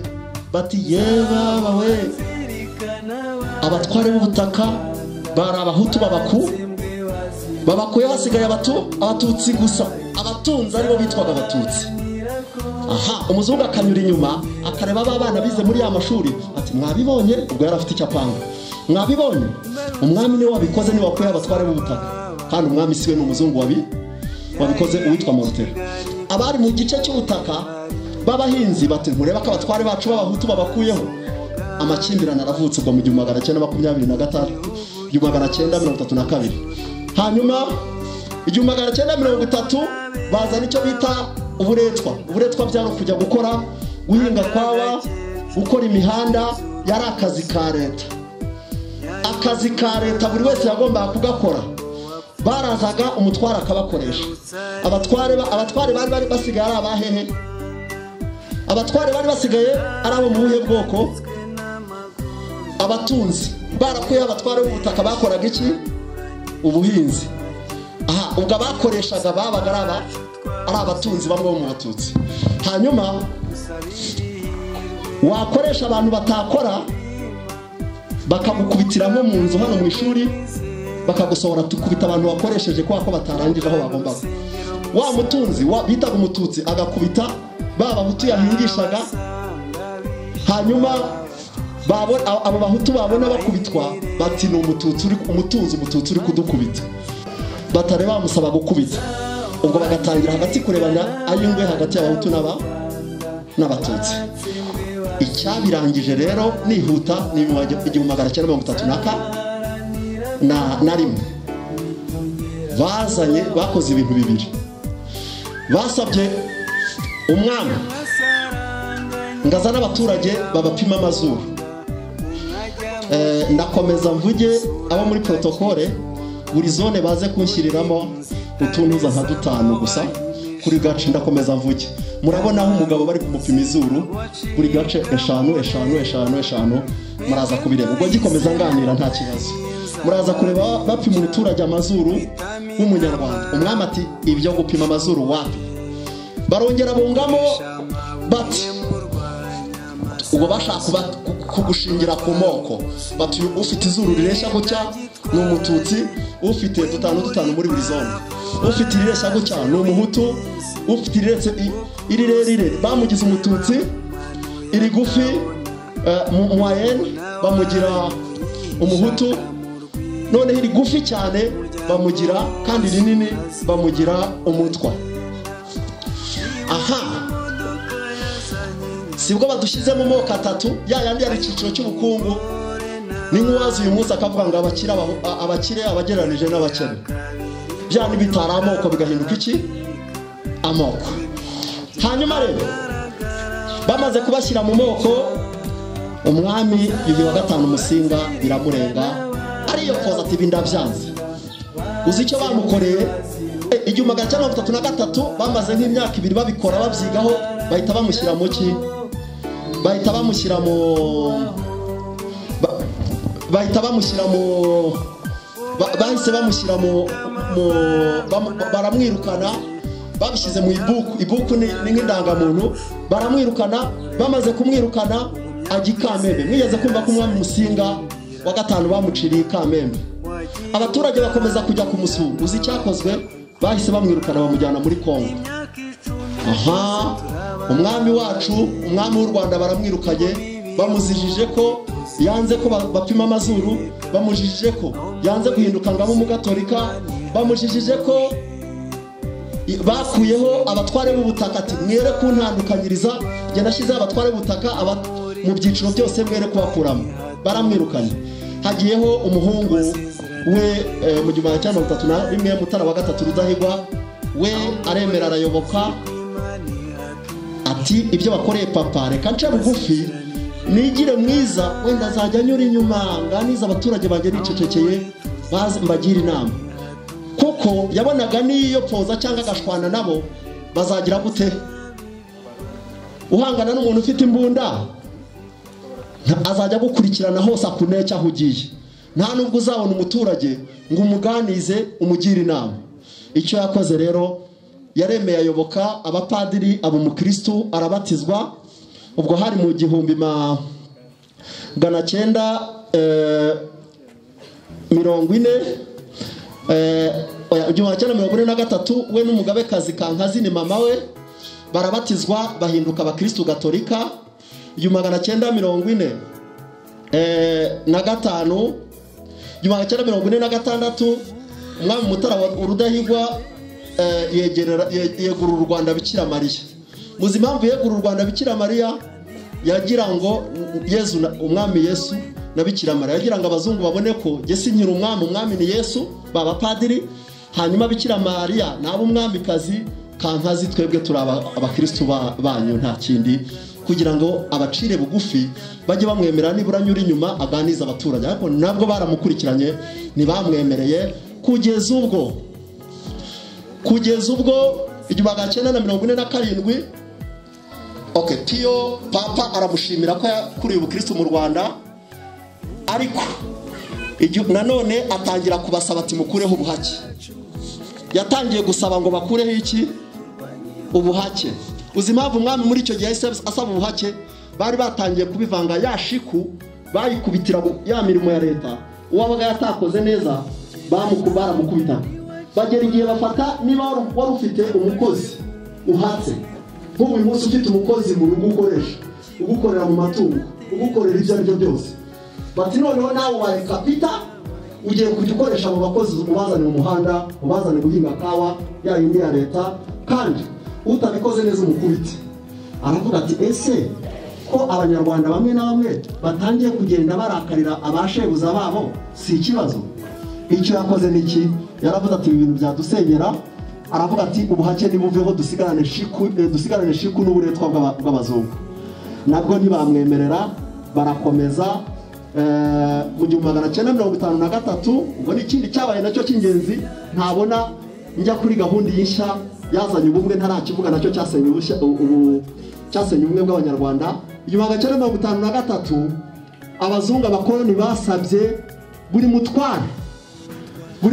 bati yeba bawe abatware b'ubutaka bari abahutu babakuye hasigaye abatutsi gusa, abatunzi aribo bitwaga Abatutsi. Aha, umuzungu akanyura inyuma akareba abana bize muri ya mashuri ati mwabibonye, ubwo yari afite icyapanga, mwabibonye umwami niwe wabikoze, niwe wakuye abatware b'ubutaka, kandi umwami siwe n'umuzungu wabikoze uwitwa Mortera. Abari mu gice cy'ubutaka b'abahinzi bati mureba ko abatware bacu b'abahutu babakuyeho. Amakimbirane aravutse ubwo mu 1923 1932. Hanyuma 1930 bazana icyo bita uburetwa byari kujya guhinga kwawa, gukora imihanda, yari akazi ka leta. Akazi ka leta buri wese yagombaga kugakora. Barazaga umutwara akabakoresha. Abatware bari basigaye ari abahehe. Abatware bari basigaye ari abo mu buhe bwoko? Abatunzi. Barakuye abatware b'ubutaka bakoraga iki? Ubuhinzi. Aha, ubwo abakoreshaga babaga ari abatunzi bamwe bo mu Batutsi. Hanyuma wakoresha abantu batakora bakagukubitira nko mu nzu hano mu ishuri, bakagusohora tukubita abantu wakoresheje kwa ko batarangije aho bagombaga. Wa mutunzi bitaga umututsi agakubita Abahutu yahingishaga. Hanyuma abo Bahutu babona bakubitwa bati ni umututsi uri kudukubita, batare bamusaba gukubita. Ubwo bagatangira hagati kurebanya ayingwe hagati y'Abahutu n'Abatutsi. Icyabirangije rero nihuta ni mu 1934 na rimwe bakoze ibintu bibiri. Basabye umwami ngazana abaturage babapima amazuru. Ndakomeza mvuge abo muri protokole buri zone baze kunshyiriramo utuntuza nka 5 gusa kuri gace. Ndakomeza mvuge, murabona aho umugabo bari kumupima izuru buri gace 5 muraza kubireba. Ubwo gikomeza nganira nta kibazo, muraza kureba bapima umuturage amazuru w'umunyarwanda. Umwami ati ibyo gupima amazuru wapi? Barongera bungamo bati ubwo bashaka kugushingira ku moko, bati ufite izuru rireshya gutya ni umututsi, ufite 5 muri buri zone, ufite irireshya gutya ni umuhutu, ufite irirerire bamugize umututsi, iri gufi moyenne bamugira umuhutu, none iri gufi cyane bamugira, kandi rinini bamugira umutwa. Aha, sibwo badushyize mu moko atatu, yandi ari cyiciro cy'ubukungu. Ni nk'uwazi uyu munsi akavuga ngo abakire abageranije n'abakene, byani bitara amoko bigahinduka iki? Amoko. Hanyuma rero bamaze kubashyira mu moko, umwami Yuhi wa gatanu Musinga biramurenga, ariyo koza ati bindabyanze. Uzi icyo bamukoreye? 1933 bamaze nk'imyaka 2 babikora babyigaho, bahita bamushyira mu ki? Bahita bamushyira mu baramwirukana, babishyize mu ibuku ni nk'indangamuntu, baramwirukana. Bamaze kumwirukana ajya i Kamembe. Mwigeze kumva ko umwami Musinga wa gatanu bamuciriye Kamembe. Abaturage bakomeza kujya kumusura. Uzi icyakozwe? Bahise bamwirukana bamujyana muri Kongo. Aha, umwami wacu, umwami w'u Rwanda baramwirukanye, bamuzijije ko yanze ko bapima amazuru, bamujijije ko yanze guhinduka ngabo mu Gatolika, bamujijije ko bakuyeho abatware b'ubutaka ati mwere kuntandukanyiriza, genda ashyize abatware b'ubutaka mu byiciro byose mwere kubakuramo. Baramwirukanye. Hagiyeho umuhungu we mu 1931 Mutara wa gatatu Rudahigwa, we aremera arayoboka ati ibyo bakoreye papa reka nce bugufi nigire mwiza, wenda azajya nyura inyuma nganiza abaturage banjye nicecekeye bazi mbagira inama. Kuko yabonaga niyo poza cyangwa agashwana nabo bazagira gute? Uhangana n'umuntu ufite imbunda azajya gukurikirana hose akuneke aho ugiye. Nta nubwo uzabona umuturage ngo umuganize umugire inama. Icyo yakoze rero, yaremeye ayoboka abapadiri, aba umukristo, arabatizwa. Ubwo hari mu 1940 1943 we n'umugabekazi Kankazi ni mama we barabatizwa bahinduka abakristo gatolika. 1945 1946 umwami Mutara wa Rudahigwa yegura u Rwanda Bikira Mariya. Muzi impamvu yegura u Rwanda Bikira Mariya? Yagira ngo umwami Yesu na Bikira Mariya, yagira ngo abazungu babone ko Yesu nkiri umwami ni Yesu, baba padiri, hanyuma Bikira Mariya nabo umwamikazi Kankazi, twebwe turaba abakristo banyu nta kindi, kugira ngo abacire bugufi bajye bamwemera nibura nyuri inyuma aganiza abaturage. Ariko nabwo baramukurikiranye ntibamwemereye kugeza ubwo 1947 Tiyo Papa aramushimira ko yakuriye ubukristo mu Rwanda, ariko nanone atangira kubasaba ati mukureho ubuhake. Yatangiye gusaba ngo bakureho iki? Ubuhake. Uzi impamvu umwami muri icyo gihe asaba ubuhake? Bari batangiye kubivanga ya shiku, bayikubitira ya mirimo ya leta, uwabaga yatakoze neza baramukubita. Bagera igihe bafata niba wari ufite umukozi uhatse, nk'ubu uyu munsi ufite umukozi mu rugo ukoresha, ugukorera mu matungo, ugukorera ibyo ari byo byose, bati noneho nawe ubaye kapita, ugiye kujya ukoresha mu bakozi, ubazane mu muhanda, ubazane guhinga kawa ya yindi ya leta, kandi utabikoze neza umukubite. Aravuga ati ese ko abanyarwanda bamwe na bamwe batangiye kugenda barakarira abashebuza babo, si ikibazo? Icyo yakoze niki? Yaravuze ati ibintu byadusenyera. Aravuga ati ubuhake nibuveho, dusigarane shiku n'uburetwa bw'abazungu. Nabwo ntibamwemerera, barakomeza. Mu 1953 ubwo n'ikindi cyabaye nacyo cy'ingenzi ntabona njya kuri gahunda y'ishya yazanye ubumwe ntarakivuga, nacyo cyasenye ubumwe bw'abanyarwanda. 1953 abazungu abakoloni basabye buri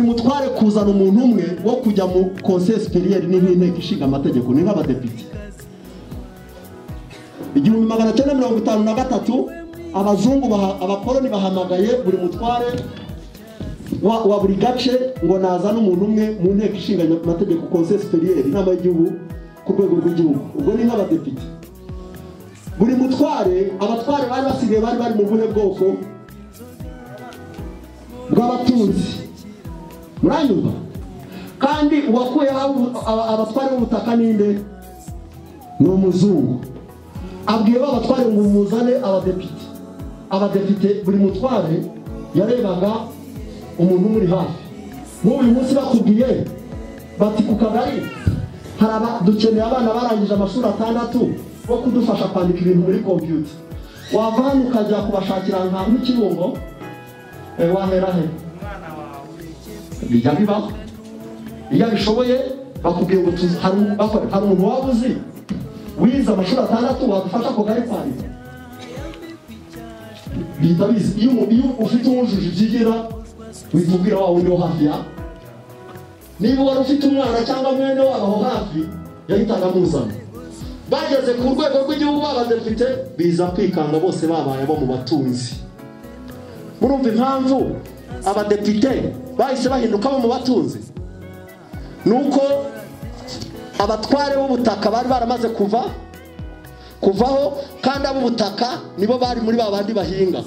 mutware kuzana umuntu umwe wo kujya mu conseil supérieur n'inteko ishinga amategeko, ni nk'abadepite. 1953 abazungu abakoloni bahamagaye buri mutware wa buri gace ngo nazana umuntu umwe mu nteko ishinga amategeko, conseil supérieur, inama y'igihugu ku rwego rw'igihugu. Ubwo ni nk'abadepite. Buri mutware, abatware bari basigaye bari mu buhe bwoko? Bw'abatunzi. Muranyumva? Kandi uwakuye abatware b'ubutaka ninde? Ni umuzungu. Abwiye abatware ngo muzane abadepite. Abadepite buri mutware yarebaga umuntu muri hafi. Nk'ubu uyu munsi bakubwiye bati ku Kagari dukeneye abana barangije amashuri 6 bo kudufasha kwandika ibintu muri computer. Wava hano ukajya kubashakira nk'ikirungo, wahera he? Bijya bibaho. Iyo bishoboye bakubwiye ngo hari umuntu wabuzi wize amashuri 6 wadufasha ko Kagari kwandika. Bitabizi iyo ufite uwujuje ibyigera wimubwira wa wundi wo hafi ya. Niba wari ufite umwana cyangwa mwene wabo aho hafi yahitaga muzana. Bageze ku rwego rw'igihugu babadepite biza kwikanga bose babaye bo mu batunzi. Murumva impamvu abadepite bahise bahinduka bo mu batunzi? Nuko abatware b'ubutaka bari baramaze kuvaho, kandi ab'ubutaka nibo bari muri babandi bahinga.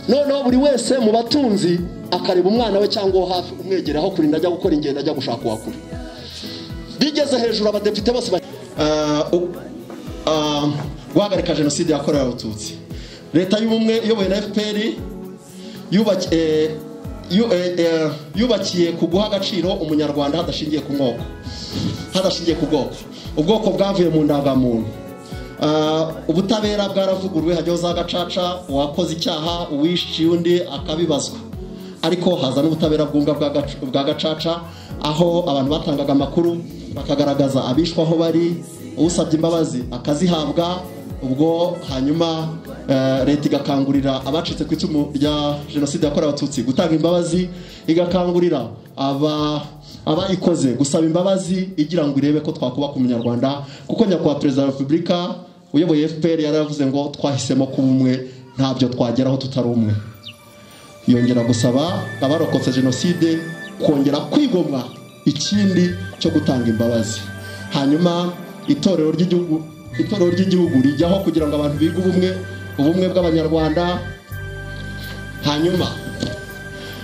Noneho buri wese mu batunzi akareba umwana we cyangwa hafi umwegeraho kurinda ajya gukora ingendo ajya gushaka uwakure. Bigeze hejuru abadepite bose guhagarika jenoside yakorewe Abatutsi. Leta y'ubumwe iyobowe na FPR yubakiye ku guha agaciro umunyarwanda hadashingiye ku moko, hadashingiye ku bwoko. Ubwoko bwavuye mu ndangamuntu. Ubutabera bwaravuguruwe, hajyaho za gacaca, uwakoze icyaha uwishe undi akabibazwa. Ariko haza n'ubutabera bwunga bwa gacaca, aho abantu batangaga amakuru bakagaragaza abishwa aho bari, usabye imbabazi akazihabwa. Ubwo hanyuma leta igakangurira abacitse ku icumu rya jenoside yakorewe abatutsi gutanga imbabazi, igakangurira abayikoze gusaba imbabazi igira ngo irebe ko twakubaka umunyarwanda, kuko nyakubahwa perezida wa repubulika uyoboye FPR yaravuze ngo twahisemo kuba umwe, ntabyo twageraho tutari umwe. Yongera gusaba abarokotse jenoside kongera kwigomwa ikindi cyo gutanga imbabazi. Hanyuma itorero ry'igihugu rijyaho kugira ngo abantu bige ubumwe bw'abanyarwanda. Hanyuma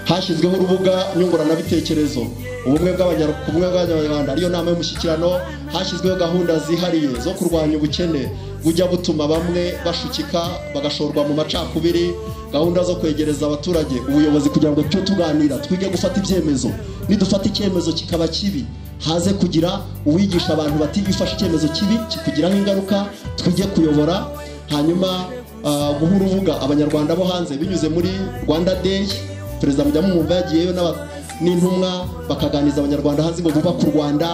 hashyizweho urubuga nyunguranabitekerezo ubumwe bw'abanyarwanda, ariyo nama y'umushyikirano. Hashyizweho gahunda zihariye zo kurwanya ubukene bujya butuma bamwe bashukika bagashorwa mu macakubiri, gahunda zo kwegereza abaturage ubuyobozi kugira ngo cyo tuganira twige gufata ibyemezo, nidufata icyemezo kikaba kibi haze kugira uwigisha abantu bati bifashe icyemezo kibi kikugiraho ingaruka, twige kuyobora. Hanyuma guha urubuga abanyarwanda bo hanze binyuze muri Rwanda Day, perezida mujya mumva yagiyeyo n'intumwa bakaganiza abanyarwanda hanze ngo bubaka u Rwanda.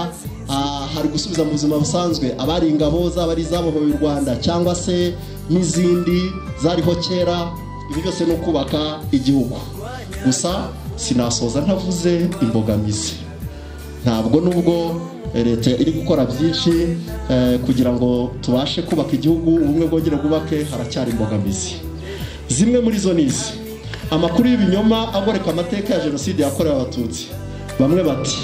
Hari gusubiza mu buzima busanzwe abari ingabo z'abari zabohoye u Rwanda cyangwa se n'izindi zariho kera. Ibi byose no kubaka igihugu. Gusa sinasoza ntavuze imbogamizi. Ntabwo nubwo leta iri gukora byinshi kugira ngo tubashe kubaka igihugu, ubumwe bwongere bwubake, haracyari imbogamizi. Zimwe muri zo nizi: amakuru y'ibinyoma agoreka amateka ya jenoside yakorewe abatutsi. Bamwe bati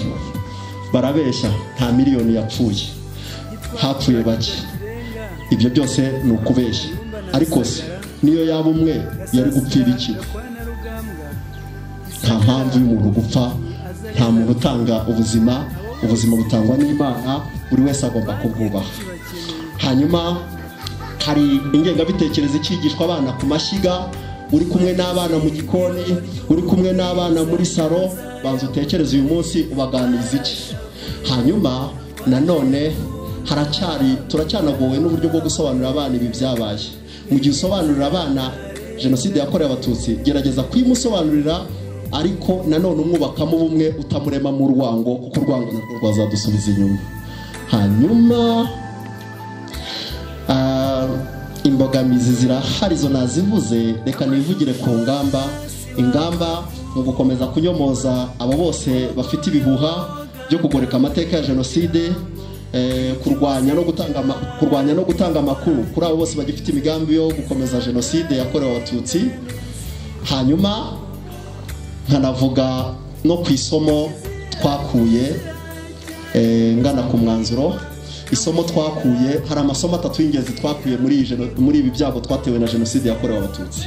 barabeshya, nta miliyoni yapfuye, hapfuye bake. Ibyo byose ni ukubeshya. Ariko se niyo yaba umwe yari gupfira iki? Nta mpamvu y'umuntu gupfa, nta muntu utanga ubuzima butangwa n'Imana, buri wese agomba kubwubaha. Hanyuma hari ingengabitekerezo ikigishwa abana ku mashyiga, uri kumwe n'abana mu gikoni, uri kumwe n'abana muri salo, banza utekereze uyu munsi ubaganiriza iki. Hanyuma nanone turacyanagowe n'uburyo bwo gusobanurira abana ibi byabaye. Mu gihe usobanurira abana jenoside yakorewe abatutsi, gerageza kwimusobanurira, ariko nanone umwubakamo ubumwe, utamurema mu rwango, kuko urwango narwo rwazadusubiza inyuma. Hanyuma imbogamizi zirahari, zo nazivuze. Reka nivugire ku ingamba mu gukomeza kunyomoza abo bose bafite ibihuha byo kugoreka amateka ya jenoside, kurwanya no gutanga amakuru kuri abo bose bagifite imigambi yo gukomeza jenoside yakorewe abatutsi. Hanyuma nkanavuga no ku isomo twakuye, ngana ku mwanzuro. Isomo twakuye, hari amasomo 3 y'ingenzi twakuye muri ibi byago twatewe na jenoside yakorewe abatutsi.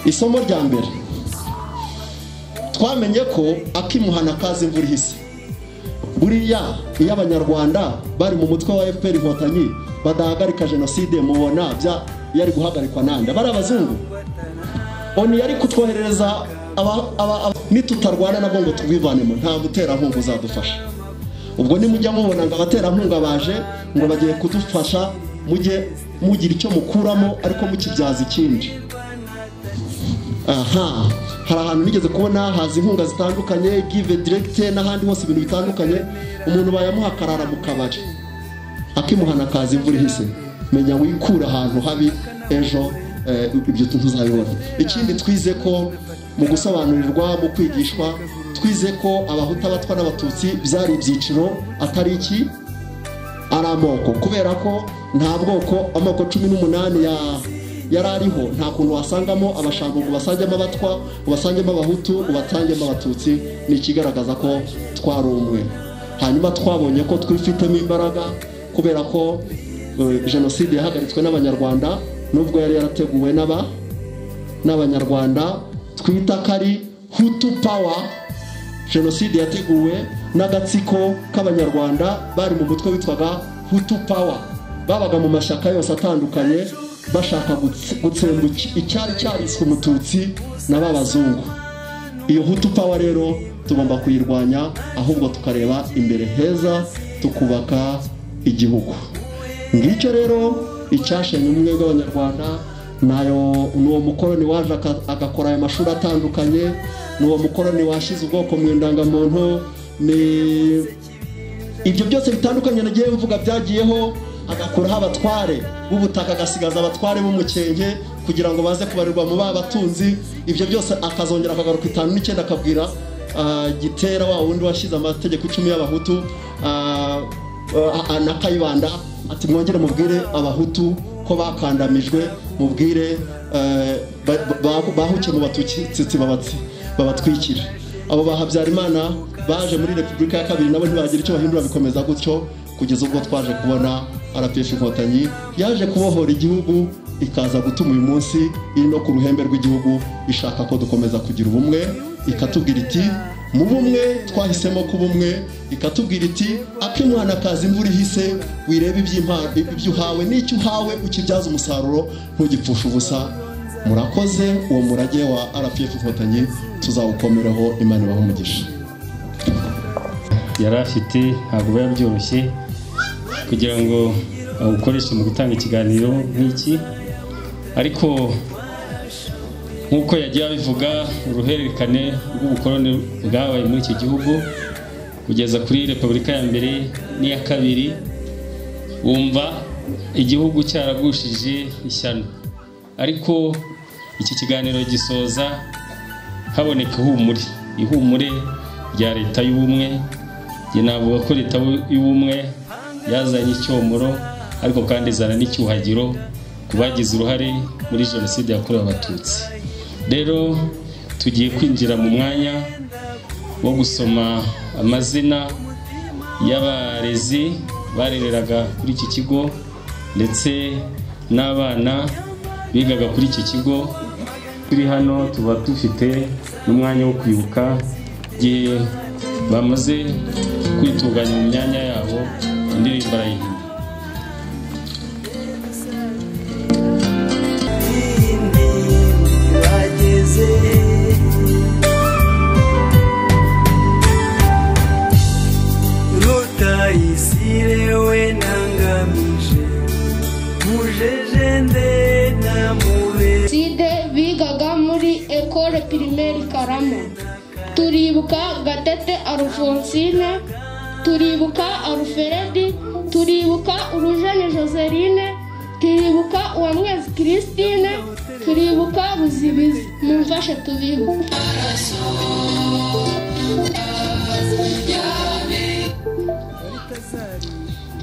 Isomo rya mbere, twamenye ko akimuhana kazi imvura ihise. Buriya iyo abanyarwanda bari mu mutwe wa FPR inkotanyi badahagarika jenoside, mubona yari guhagarikwa nande? Bari abazungu? Oni yari kutwoherereza nitutarwana nabo ngo tubivanemo, nta muterankunga uzadufasha. Ubwo nimujya mubona ngo abaterankunga baje ngo bagiye kudufasha, mujye mugira icyo mukuramo, ariko mukibyaza ikindi. Hari ahantu nigeze kubona haza inkunga zitandukanye, give direct n'ahandi hose ibintu bitandukanye, umuntu bayamuha karara mu kabari. Akimuhana kazi imvura ihise, menya wikura ahantu habi, ejo ibyo tuzabibona. Ikindi twize ko mu gusobanurirwa, mu kwigishwa, twize ko abahuta abatwa n'abatutsi byari ibyiciro, atari iki, ari amoko. Kubera ko nta bwoko, amoko 18 yarariho, nta kuntu wasangamo abashambo ngo basangemo abatwa, ubasangemo abahutu, ubatangemo abatutsi. Ni ikigaragaza ko twari umwe. Hanyuma twabonye ko twifitemo imbaraga, kubera ko jenoside yahagaritswe n'abanyarwanda, nubwo yari yarateguwe n'abanyarwanda. Twita kari Hutu power. Jenoside yateguwe n'agatsiko k'abanyarwanda bari mu mutwe witwaga Hutu power, babaga mu mashyaka yose atandukanye bashaka gutsemba icyari cyariswe umututsi n'abazungu. Iyo Hutu power rero tugomba kuyirwanya, ahubwo tukareba imbere heza, tukubaka igihugu. Ngicyo rero icyashenye ubumwe bw'abanyarwanda. N'uwo mukoroni waje agakora aya mashuri atandukanye, n'uwo mukoroni washyize ubwoko mu ndangamuntu, ni ibyo byose bitandukanye nagiye mvuga byagiyeho, agakuraho abatware b'ubutaka agasigaza abatware b'umukenke, kugira ngo baze kubarirwa mu babatunzi. Ibyo byose akazongera akagaruka 59 akabwira Gitera wa wundi washize amategeko 10 y'abahutu na Kayibanda ati mwongere mubwire abahutu ko bakandamijwe, mubwire bahuke mu Batutsi babatwikire. Abo Habyarimana baje muri Repubulika ya Kabiri nabo ntibagira icyo bahindura, bikomeza gutyo kugeza ubwo twaje kubona RPF Inkotanyi yaje kubohora igihugu, ikaza gutuma uyu munsi iri no ku ruhembe rw'igihugu ishaka ko dukomeza kugira ubumwe, ikatubwira iti mu bumwe twahisemo kuba umwe, ikatubwira iti akimwana kazi imvura ihise wireba ibyo uhawe n'icyo uhawe ukibyaza umusaruro ntugipfusha ubusa. Murakoze, uwo murage wa RPF Inkotanyi tuzawukomereho, Imana ibahe umugisha. Yari afite ntabwo biba byoroshye kugira ngo awukoreshe mu gutanga ikiganiro nk'iki, ariko nk'uko yagiye abivuga, uruhererekane rw'ubukoloni bwabaye muri iki gihugu kugeza kuri Repubulika ya mbere n'iya kabiri, wumva igihugu cyaragushije ishyano, ariko iki kiganiro gisoza haboneka ihumure rya leta y'ubumwe. Njye navuga ko leta y'ubumwe yazanye icyomoro, ariko kandi izana n'icyuhagiro ku bagize uruhare muri Jenoside yakorewe Abatutsi. Rero tugiye kwinjira mu mwanya wo gusoma amazina y'abarezi barereraga kuri iki kigo ndetse n'abana bigaga kuri iki kigo. Turi hano tuba dufite n'umwanya wo kwibuka igihe bamaze kwitunganya mu myanya yabo, indirimbo arayihimba. Rutayisirewe nangamije mujejende namube Side bigaga muri Ecole Primaire Karama. Turibuka Gatete Alphonsine, turibuka Alfredi, turibuka Urujane Joseline, turibuka Uwamwezi Christine, turibuka Ruzibizi. Mumfashe tubibuke.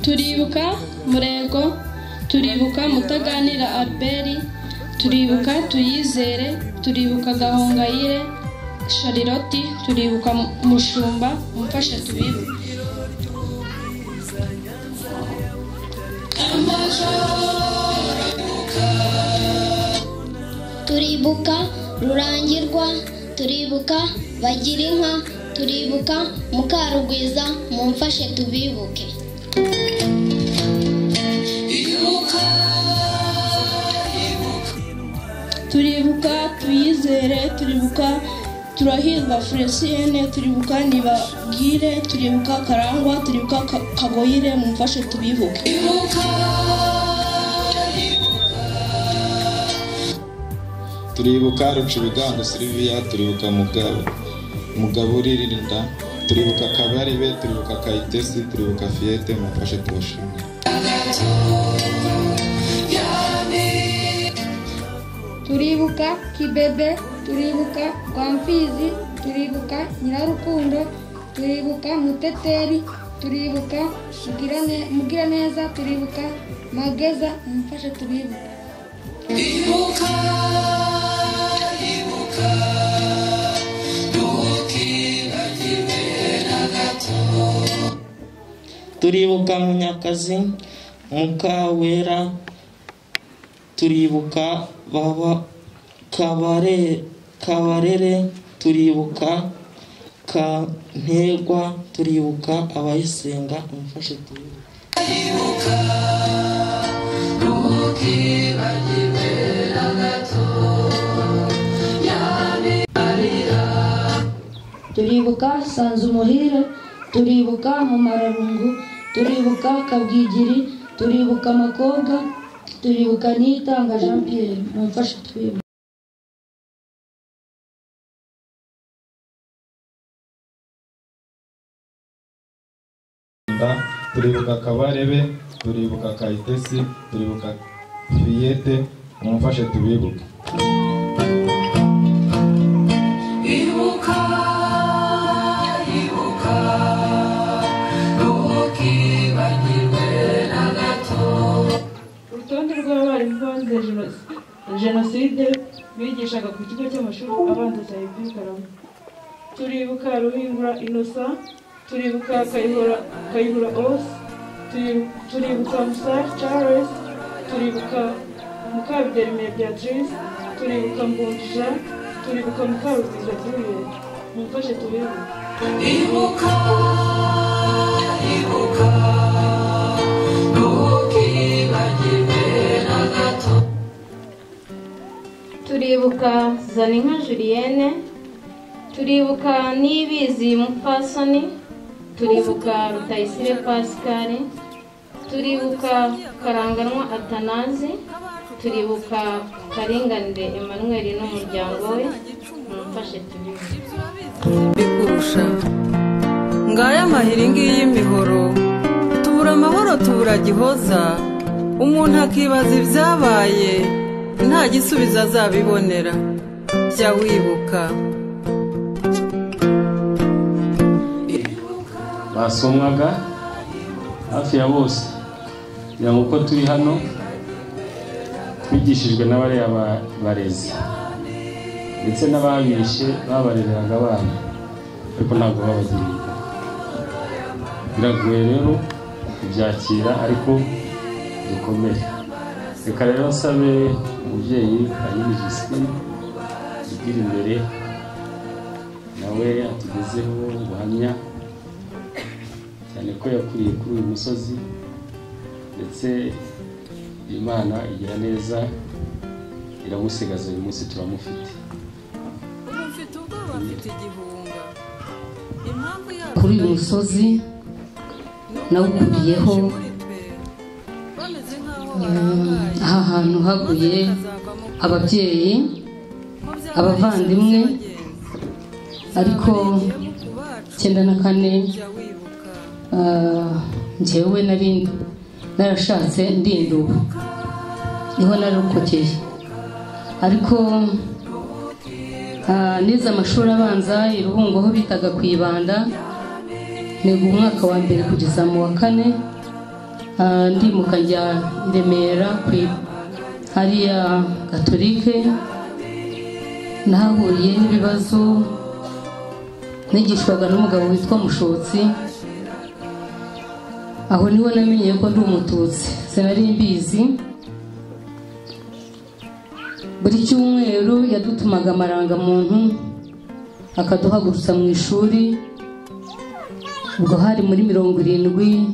Turibuka Murego, turibuka Mutaganira Albert, turibuka Tuyizere, turibuka Gahongayire Charlotte, turibuka Mushumba. Mumfashe tubibuke. Turibuka Rurangirwa, turibuka Bagirinka, turibuka Mukarugwiza. Mumfashe tubibuke. Turibuka Tuyizere, turibuka Turahirwa Francine, turibuka Nibagire, turibuka Karangwa, turibuka Kagoyire. Mumfashe tubibuke. Turibuka Rucibiganda Sylvia, turibuka Mugabo Ririnda, turibuka Kabaribe, turibuka Kayitesi, turibuka Fiete. Mumfashe tubashimire. Turibuka Kibebe, turibuka Rwamfizi, turibuka Nyirarukundo, turibuka Muteteri, turibuka Mugiraneza, turibuka Mageza. Mumfashe tubibuke. Turibuka Munyakazi, Mukawera, turibuka Baba Kabarere, turibuka Kantegwa, turibuka Abayisenga. Mumfashe tubibuke. Turibuka Sanzumuhire, turibuka Mumararungu, turibuka Kabwigiri, turibuka Makoga, turibuka Nitanga Jean Pierre. Mumfashe tubibuke. Turibuka Kabarebe, turibuka Kayitesi, turibuka Fiete, mumfashe tubibuke. Ibuka, ibuka, ntukibagirwe na gato. Urutonde rw'abarimu banze jenoside bigishaga ku kigo cy'amashuri abanza cya Kwibuka. Turibuka Ruhingura Innocent, turibuka Kayihura Os, turibuka Musa Charles, turibuka Mukabiderime Beatrice, turibuka Mbunja, turibuka Mukarugwiza Juliet. Mumfashe tubibuke. Ibuka, ibuka, ntukibagirwe na gato. Turibuka Zaninka Julienne, turibuka Nibizi Mupfasoni, turibuka Rutayisire Pascal, turibuka Karanganwa Atanazi, turibuka Karinganire Emmanuel n'umuryango we. Mumfashe tubibuke. Bikurusha ngaya amahiringi y'imihoro, tubura amahoro tubura gihoza, umuntu akibaza ibyabaye nta gisubizo azabibonera. Jya wibuka. Basomwaga hafi ya bose kugira ngo uko turi hano twigishijwe n'abariya barezi ndetse n'ababishe babareraga abana, ariko ntabwo babagiriye. Biragoye rero kubyakira, ariko dukomere. Reka rero nsabe umubyeyi Kayini Justine yigira imbere nawe atugezeho ubuhamya, cyane ko yakuriye kuri uyu musozi ndetse Imana igira neza iramusigaza. Uyu munsi turamufite. Kuri uyu musozi nawukuriyeho, aha hantu haguye ababyeyi, abavandimwe, ariko 94 njyewe narashatse ndinduba, niho narokokeye. Ariko nize amashuri abanza i Rubungo aho bitaga Kwibanda, niga umwaka wa mbere kugeza mu wa 4, ndimuka njya i Remera hariya Gatolike. Nahahuriye n'ibibazo, nigishwaga n'umugabo witwa Mushotsi. Aho niho namenye ko ndi Umututsi, sinari mbizi. Buri cyumweru yadutumaga amarangamuntu akaduhagurutsa mu ishuri. Ubwo hari muri 72.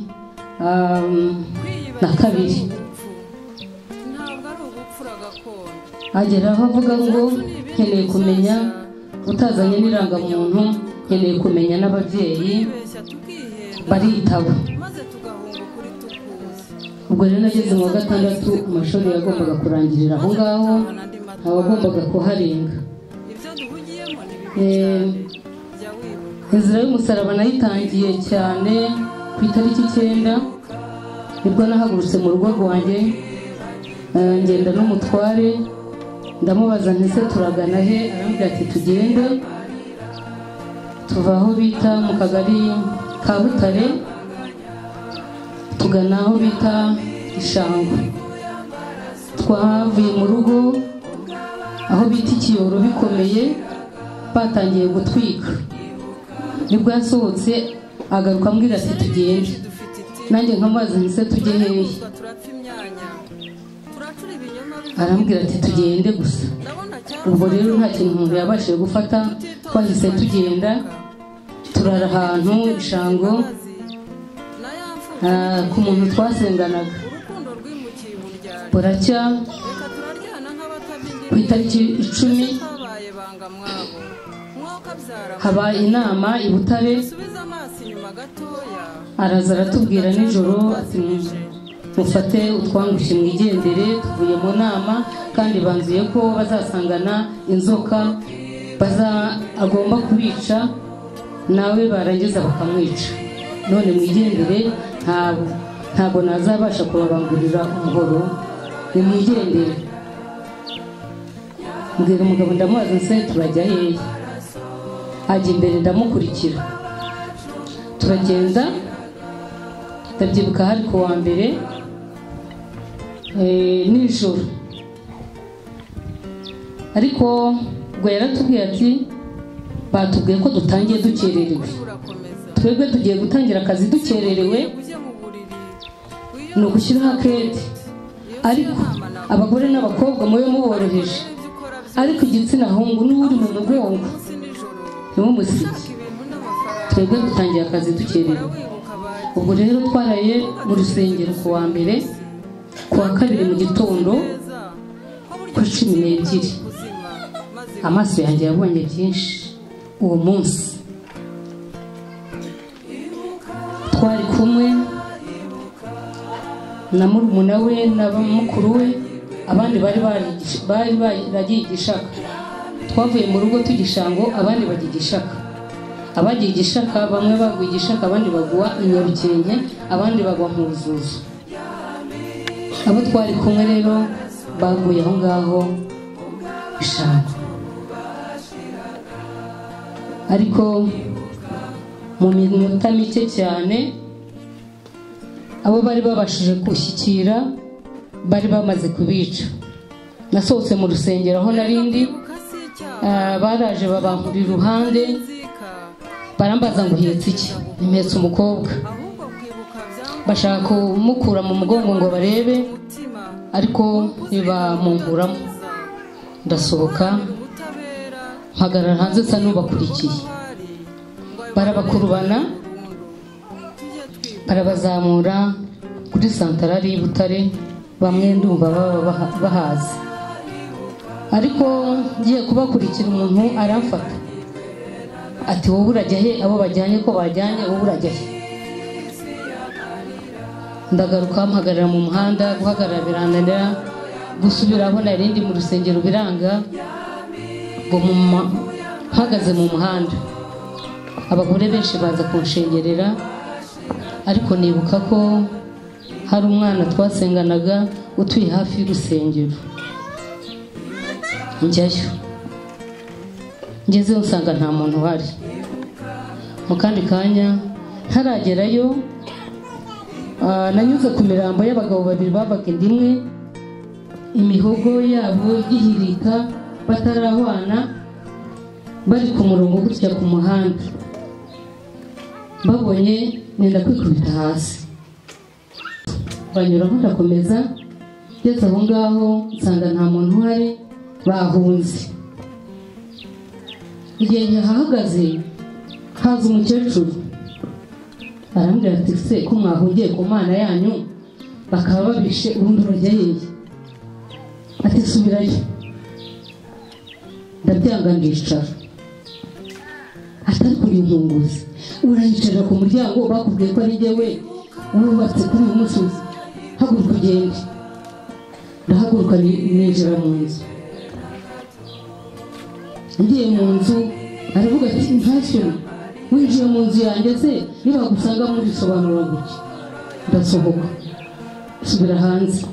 Agera aho avuga ngo nkeneye kumenya, utazanye n'irangamuntu nkeneye kumenya n'ababyeyi baritaba. Ubwo rero nageze mu wa 6, amashuri yagombaga kurangirira aho ngaho, abagombaga kuharenga. Inzira y'umusaraba nayitangiye cyane ku itariki 9, nibwo nahagurutse mu rugo rwanjye, ngenda n'umutware, ndamubaza nti se turagana he? Arambwira ati tugende. Tuva aho bita mu Kagari ka Butare tugana aho bita Ishango. Twavuye mu rugo aho bita Ikiyoro bikomeye, batangiye gutwika. Nibwo yasohotse agaruka ambwira ati tugende. Nanjye nkamubaza nti se tujye hehe? Arambwira ati tugende gusa. Ubwo rero nta kintu umuntu yabashije gufata, twahise tugenda turara ahantu Ishango ku muntu twasenganaga. Buracya ku itariki 10 haba inama i Butare. Araza aratubwira nijoro ati mufate utwangushye mwigendere, tuvuye mu nama kandi banzuye ko bazasangana inzoka agomba kubica, nawe barangiza bakamwica. None mwigendere, ntabwo nazabasha kubabangurira umuhoro, nimwigendere. mbwira umugabo ndamubaza nse turajya hehe, ajya imbere ndamukurikira turagenda. Ndabyibuka hari ku wa mbere nijoro, ariko ubwo yaratubwiye ati batubwiye ko dutangiye dukererewe, twebwe tugiye gutangira akazi dukererewe, ni ugushyiraho akete, ariko abagore n'abakobwa mube muboroheje, ariko igitsina hungu n'uri mu mugongo ntimumusige, twebwe dutangiye akazi dukererewe. Ubwo rero twaraye mu rusengero ku wa mbere, ku wa kabiri mu gitondo ku 12, amaso yanjye yabonye byinshi uwo munsi. Twari kumwe na murumuna we na mukuru we, abandi bari baragiye igishaka. Twavuye mu rugo tugishango, abandi bagiye igishaka. Abagiye igishaka bamwe baguye igishaka, abandi bagwa i Nyabikenke, abandi bagwa mu Buzuzu. Abo twari kumwe rero baguye aho ngaho ishango, ariko mu minota mike cyane abo bari babashije gushyikira bari bamaze kubica. Nasohotse mu rusengero aho narindi, baraje babankura iruhande, barambaza ngo uhetse iki, mpetse umukobwa. Bashaka kumukura mu mugongo ngo barebe, ariko ntibamunkuramo. Ndasohoka mpagarara hanze nsa n'ubakurikiye, barabakurubana barabazamura kuri santarari y'i Butare, bamwe ndumva baba bahazi. Ariko ngiye kubakurikira umuntu aramfata ati wowe urajya he, abo bajyanye ko bajyanye, wowe urajya he? Ndagaruka mpagarara mu muhanda, guhagarara birananira, gusubira aho narindi mu rusengero biranga, ngo mpagaze mu muhanda abagore benshi baza kunshengerera, ariko nibuka ko hari umwana twasenganaga utuye hafi y'urusengero. Njyayo, ngezeyo nsanga nta muntu uhari. Mu kandi kanya ntaragerayo, nanyuze ku mirambo y'abagabo babiri babaga inda imwe, imihogo yabo igihirika batarahwana, bari ku murongo gutya ku muhanda. Babonye nenda kwikubita hasi, banyuraho ndakomeza, ngeze aho ngaho nsanga nta muntu uhari, bahunze. Igihe nkihahagaze haza umukecuru arambwira ati se ko mwahungiye ku mana yanyu bakaba babishe, ubundi urajya hehe? Ati subirayo. Ndabyanga ndicara. Atari kuri inkunguzi, urayicara ku muryango, bakubwiye ko ari jyewe wubatse kuri uyu musozi, haguruka ugende. Ndahaguruka ninjira mu nzu. Ngiye mu nzu aravuga ati ntacyo, winjiye mu nzu yanjye se nibagusanga muri sobanura guki? Ndasohoka subira hanze.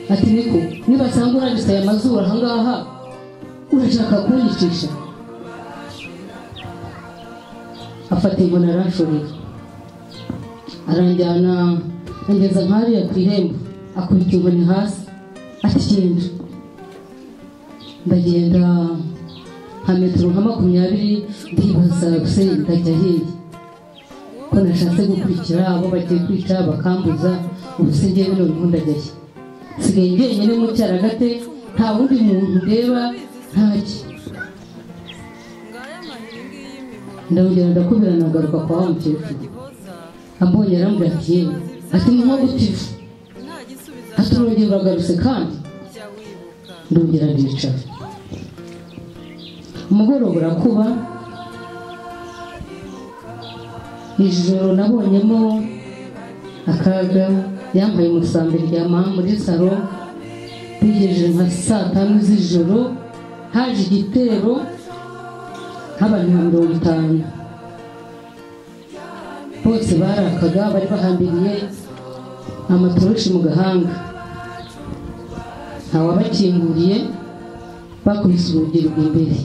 Ati niko nibasanga uragisaye amazuru ahangaha urashaka kunyicisha? Afata inkoni aranshorera, aranjyana angeza nkariya ku ihembe, akubita inkoni hasi ati genda. Ndagenda nka metero nka 20, ndibaza se ndajya hehe, ko nashatse gukurikira abo bagiye kwica bakambuza, ubuse ngewe noneho ndajya he? Sigaye njyenyine mu cyaragate, nta wundi muntu ndeba, ntaki. Ndongera ndakubira nagaruka kwa wa mukecuru, ambonye arambwira ati yewe, ati ni nko gutifu, ati urongera uragarutse kandi? Ndongera ndicara. Umugoroba urakuba, ijoro nabonyemo Akaga yambaye umusambi ryama muri salo, bigejeje nka 5 z'ijoro haje igitero nk'abantu 50. Bose barakaga, bari bahambiriye amatoroshi mu gahanga, ntawabakinguriye. bakubise urugi rw'imbere,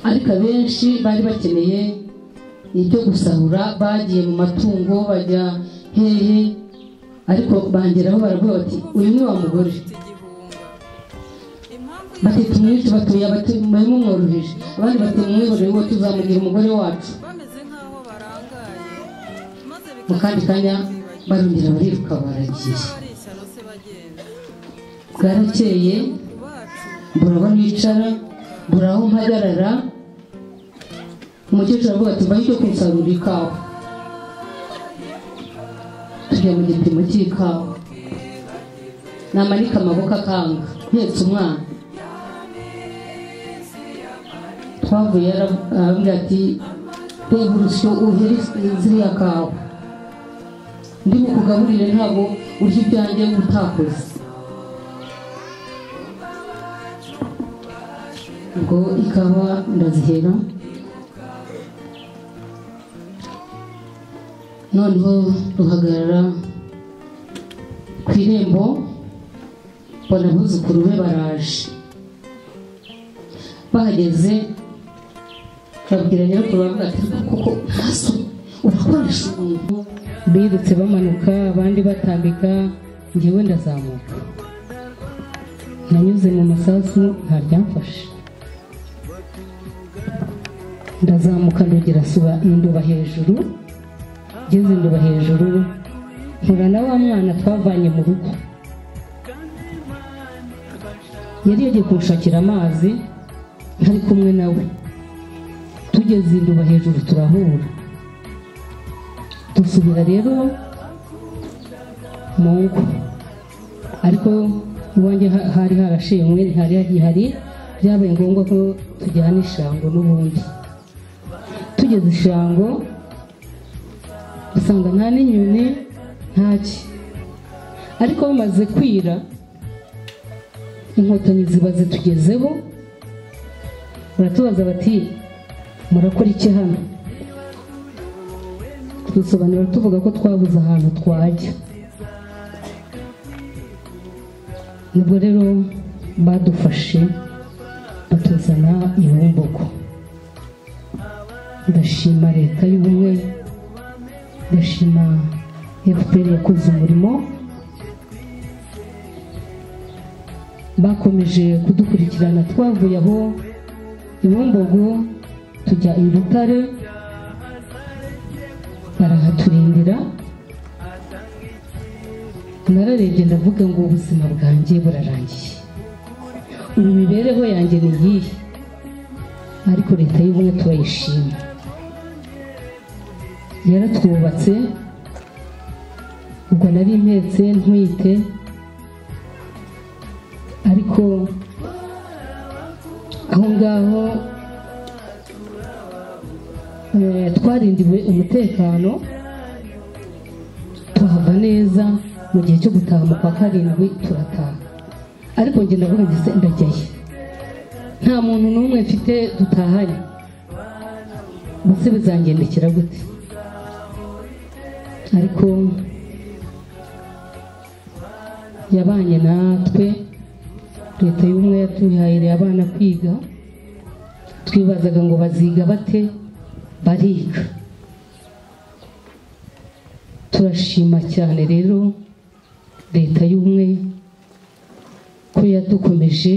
ariko abenshi bari bakeneye ibyo gusahura, bagiye mu matungo bajya hehe, ariko bangeraho baravuga bati uyu ni wa mugore, bati tumwice, batuye bati mumworoheje, abandi bati mwihorere uwo tuzamugira umugore wacu. Mu kandi kanya barongera bariruka baragiye. Bwarakeye mbura aho nicara, mbura aho mpagarara, umukecuru aravuga ati mbaho icyo kunsarura ikawa. Tujya mu gipimo cy'ikawa, namanika amaboko akanga mpetse umwana. Twavuye arambwira ati reba urusyo uhere ziriya kawa, ndi bukugaburire ntabwo urya ibyanjye utakoze. Ubwo ikawa ndazihera, noneho duhagarara ku irembo, mbona abuzukuru be baraje. Bahageze babwira nyirakuru bavuga ati kuko ntaso urakoresha umuntu. Birutse bamanuka, abandi batambika, njyewe ndazamuka. Nanyuze mu masasu ntaryamfashe, ndazamuka ndugera suba induba hejuru. Ngeze induba hejuru mpura na wa mwana twavanye mu rugo, yari yagiye kunshakira amazi ntari kumwe nawe. Tugeze induba hejuru turahura, dusubira rero mu ngo, ariko iwanjye hari harashenywe, ntihari hagihari. Byabaye ngombwa ko tujyana ishango. N'ubundi tugeze ishango usanga nta n'inyoni ntaki, ariko bamaze kwira inkotanyi ziba zitugezeho, baratubaza bati murakora iki hano? Twisobanura tuvuga ko twabuze ahantu twajya. Nibwo rero badufashe batuzana i Bumbogo. Ndashima leta y'ubumwe, ndashima FPR yakoze umurimo, bakomeje kudukurikirana. Twavuye aho i Bumbogo tujya i Butare, barahaturindira. Nararebye ndavuga ngo ubuzima bwanjye burarangiye, ubu imibereho yanjye ni iyihe? Ariko leta y'ubumwe turayishima, yaratwubatse. Ubwo nari mpetse ntwite, ariko aho ngaho twarindiwe umutekano, tuhava neza. Mu gihe cyo gutaha mu kwa karindwi turataha, ariko njye ndavuga ngo ndajyayo, nta muntu n'umwe mfite dutahanye, bose bizangendekera gute? Ariko yabanye natwe, leta y'ubumwe yatuhaye abana kwiga. Twibazaga ngo baziga bate, bariga. Turashima cyane rero leta y'ubumwe ko yadukomeje.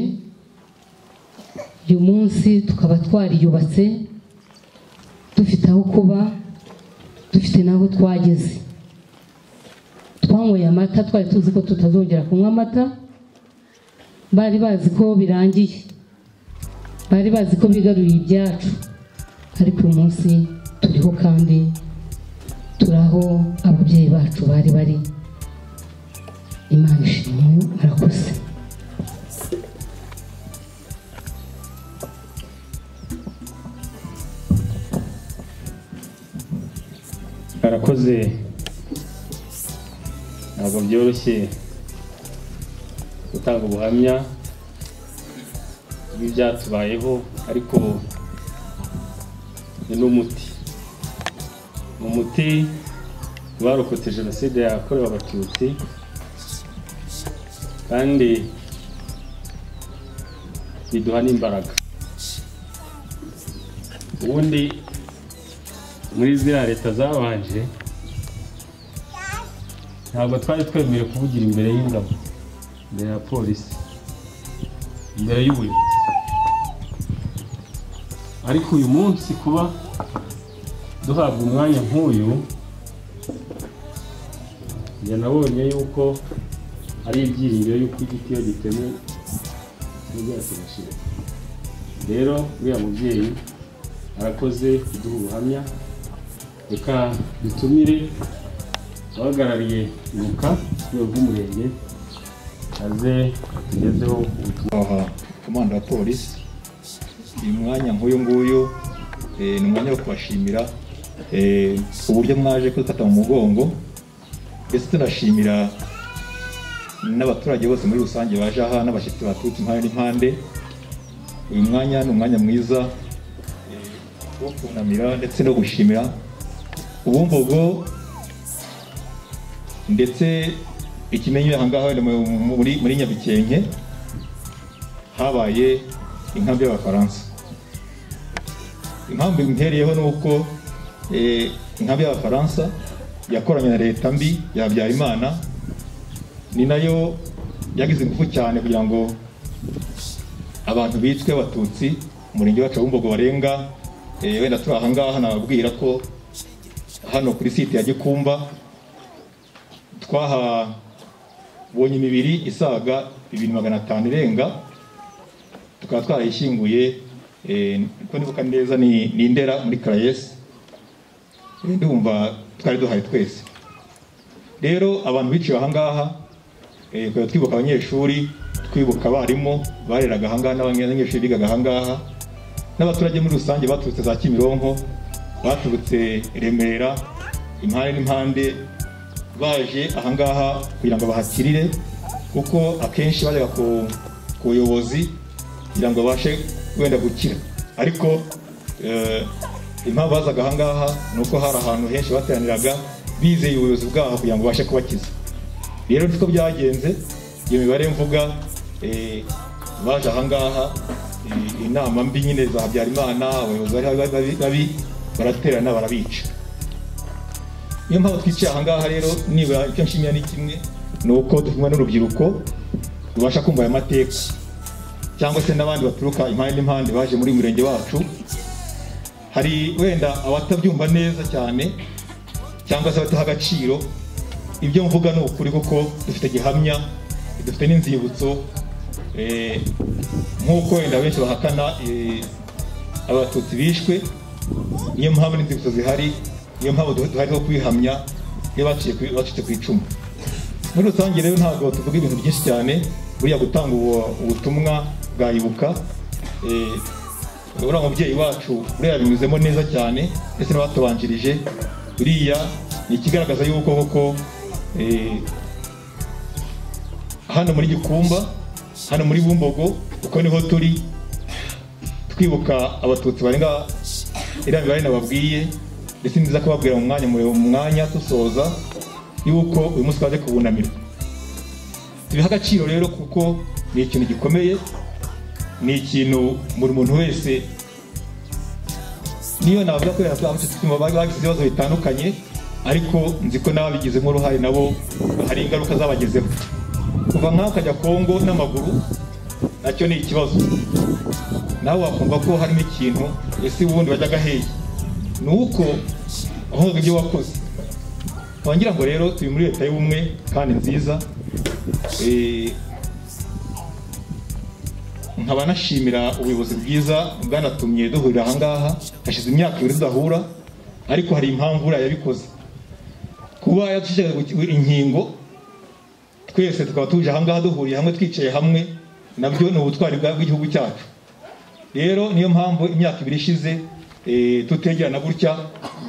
Uyu munsi tukaba twariyubatse, dufite aho kuba, dufite n'aho twageze. Twanyweye amata, twari tuzi ko tutazongera kunywa amata. Bari bazi ko birangiye, bari bazi ko bigaruye ibyacu, ariko uyu munsi turiho kandi turaho ababyeyi bacu bari bari. Imana ishimwe, murakoze. Arakoze. Ntabwo byoroshye gutanga ubuhamya bw'ibyatubayeho, ariko ni n'umuti. Umuti barokotse Jenoside yakorewe Abatutsi, kandi biduha n'imbaraga. Ubundi muri ziriya leta zabanje ntabwo twari twemerewe kuvugira imbere y'ingabo, imbere ya polisi, imbere y'ubuyobozi. Ariko uyu munsi kuba duhabwa umwanya nk'uyu, njye nabonye yuko ari ibyiringiro y'uko igiti iyo gitemwe ntibyakirashira. Rero uriya mubyeyi arakoze kuduha ubuhamya. Reka dutumire abahagarariye Kwibuka ku rwego rw'umurenge aze atugezeho ubutumwa. Komanda wa polisi, uyu mwanya nk'uyu nguyu ni umwanya wo kubashimira uburyo mwaje kudufata mu mugongo, ndetse tunashimira n'abaturage bose muri rusange baje aha n'abashyitsi baturutse impande n'impande. Uyu mwanya ni umwanya mwiza wo kunamira ndetse no gushimira Ubumbogo, ndetse ikimenyi aha ngaha muri Nyabikenke habaye inkambi y'Abafaransa. Impamvu impereyeho ni uko inkambi y'Abafaransa yakoranye na leta mbi ya Habyarimana, ni nayo yagize ingufu cyane kugira ngo abantu bicwe Abatutsi umurenge wacu Bumbogo barenga wenda turi aha ngaha nababwira ko hano kuri site ya Gikumba twahabonye imibiri isaga 2500 irenga, tukaba twarayishyinguye ko nibuka neza ni Ndera muri Karayesi, ndumva twari duhaye twese. Rero abantu biciwe aha ngaha twibuka abanyeshuri, twibuka abarimu bareraga aha ngaha n'abanyeshuri bigaga aha ngaha, n'abaturage muri rusange baturutse za Kimironko, baturutse Remera, impande n'impande, baje aha ngaha kugira ngo bahakirire, kuko akenshi bajyaga ku buyobozi kugira ngo babashe wenda gukira. Ariko impamvu bazaga aha ngaha ni uko hari ahantu henshi bateraniraga bizeye ubuyobozi bwaho kugira ngo babashe kubakiza. Rero niko byagenze, iyo mibare mvuga baje aha ngaha, inama mbi nyine za Habyarimana, abayobozi babi baraterana barabica. Niyo mpamvu twicaye aha ngaha rero, nibura icyo nshimira ni kimwe, ni uko dukumwe n'urubyiruko rubasha kumva aya mateka, cyangwa se n'abandi baturuka impande n'impande baje muri murenge wacu. Hari wenda abatabyumva neza cyane cyangwa se bataha agaciro ibyo mvuga, ni ukuri kuko dufite gihamya, dufite n'inzibutso, nk'uko wenda benshi bahakana Abatutsi bishwe. Niyo mpamvu n'inzibutso zihari, niyo mpamvu duhari ho kwihamya iyo bacitse ku icumu. Muri rusange rero ntabwo tuvuga ibintu byinshi cyane, buriya gutanga ubutumwa bwa Ibuka, uriya mubyeyi wacu buriya binyuzemo neza cyane, ndetse n'abatubanjirije. Buriya ni ikigaragaza yuko koko hano muri Gikumba, hano muri Bumbogo, uko niho turi twibuka Abatutsi barenga iriya mibare nababwiye, ndetse niza kubabwira mu mwanya dusoza yuko uyu munsi twaje kubunamira. Tubiha agaciro rero kuko ni ikintu gikomeye, ni ikintu buri muntu wese, niyo navuga ko bagize ibibazo bitandukanye, ariko nzi ko n'ababigizemo uruhare nabo hari ingaruka zabagezeho. Kuva nk'aho ukajya Kongo n'amaguru nacyo ni ikibazo, nawe wakumva ko harimo ikintu, ese ubundi bajyaga hehe? Ni uko wavuga ibyo wakoze. Twangira ngo rero turi muri leta y'ubumwe kandi nziza. Nkaba nashimira ubuyobozi bwiza bwanatumye duhurira aha ngaha, hashize imyaka 2 tudahura, ariko hari impamvu uriya yabikoze. Kuba yadushyiraga inkingo twese tukaba tuje aha ngaha duhuriye hamwe, twicaye hamwe, nabyo ni ubutwari bw'igihugu cyacu. Rero niyo mpamvu imyaka 2 ishize tutegerana gutya,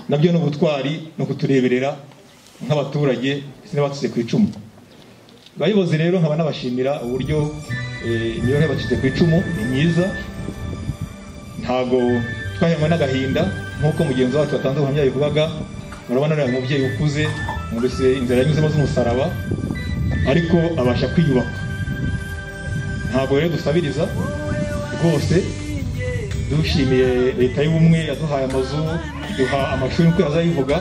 nabyo ni ubutwari no kutureberera nk'abaturage n'abatutse ku icumu. Bayobozi rero nkaba nabashimira uburyo niyo batutse ku icumu ni myiza, ntago twahemwe n'agahinda nk'uko mugenzi wacu watanze ubuhamya bivugaga. Murabona ari umubyeyi ukuze, murese inzira yanyuzemo z'umusaraba, ariko abasha kwiyubaka. Ntago rero dusabiriza rwose dushimiye leta y'ubumwe yaduhaye amazu, duha amashuri uko yazayivuga,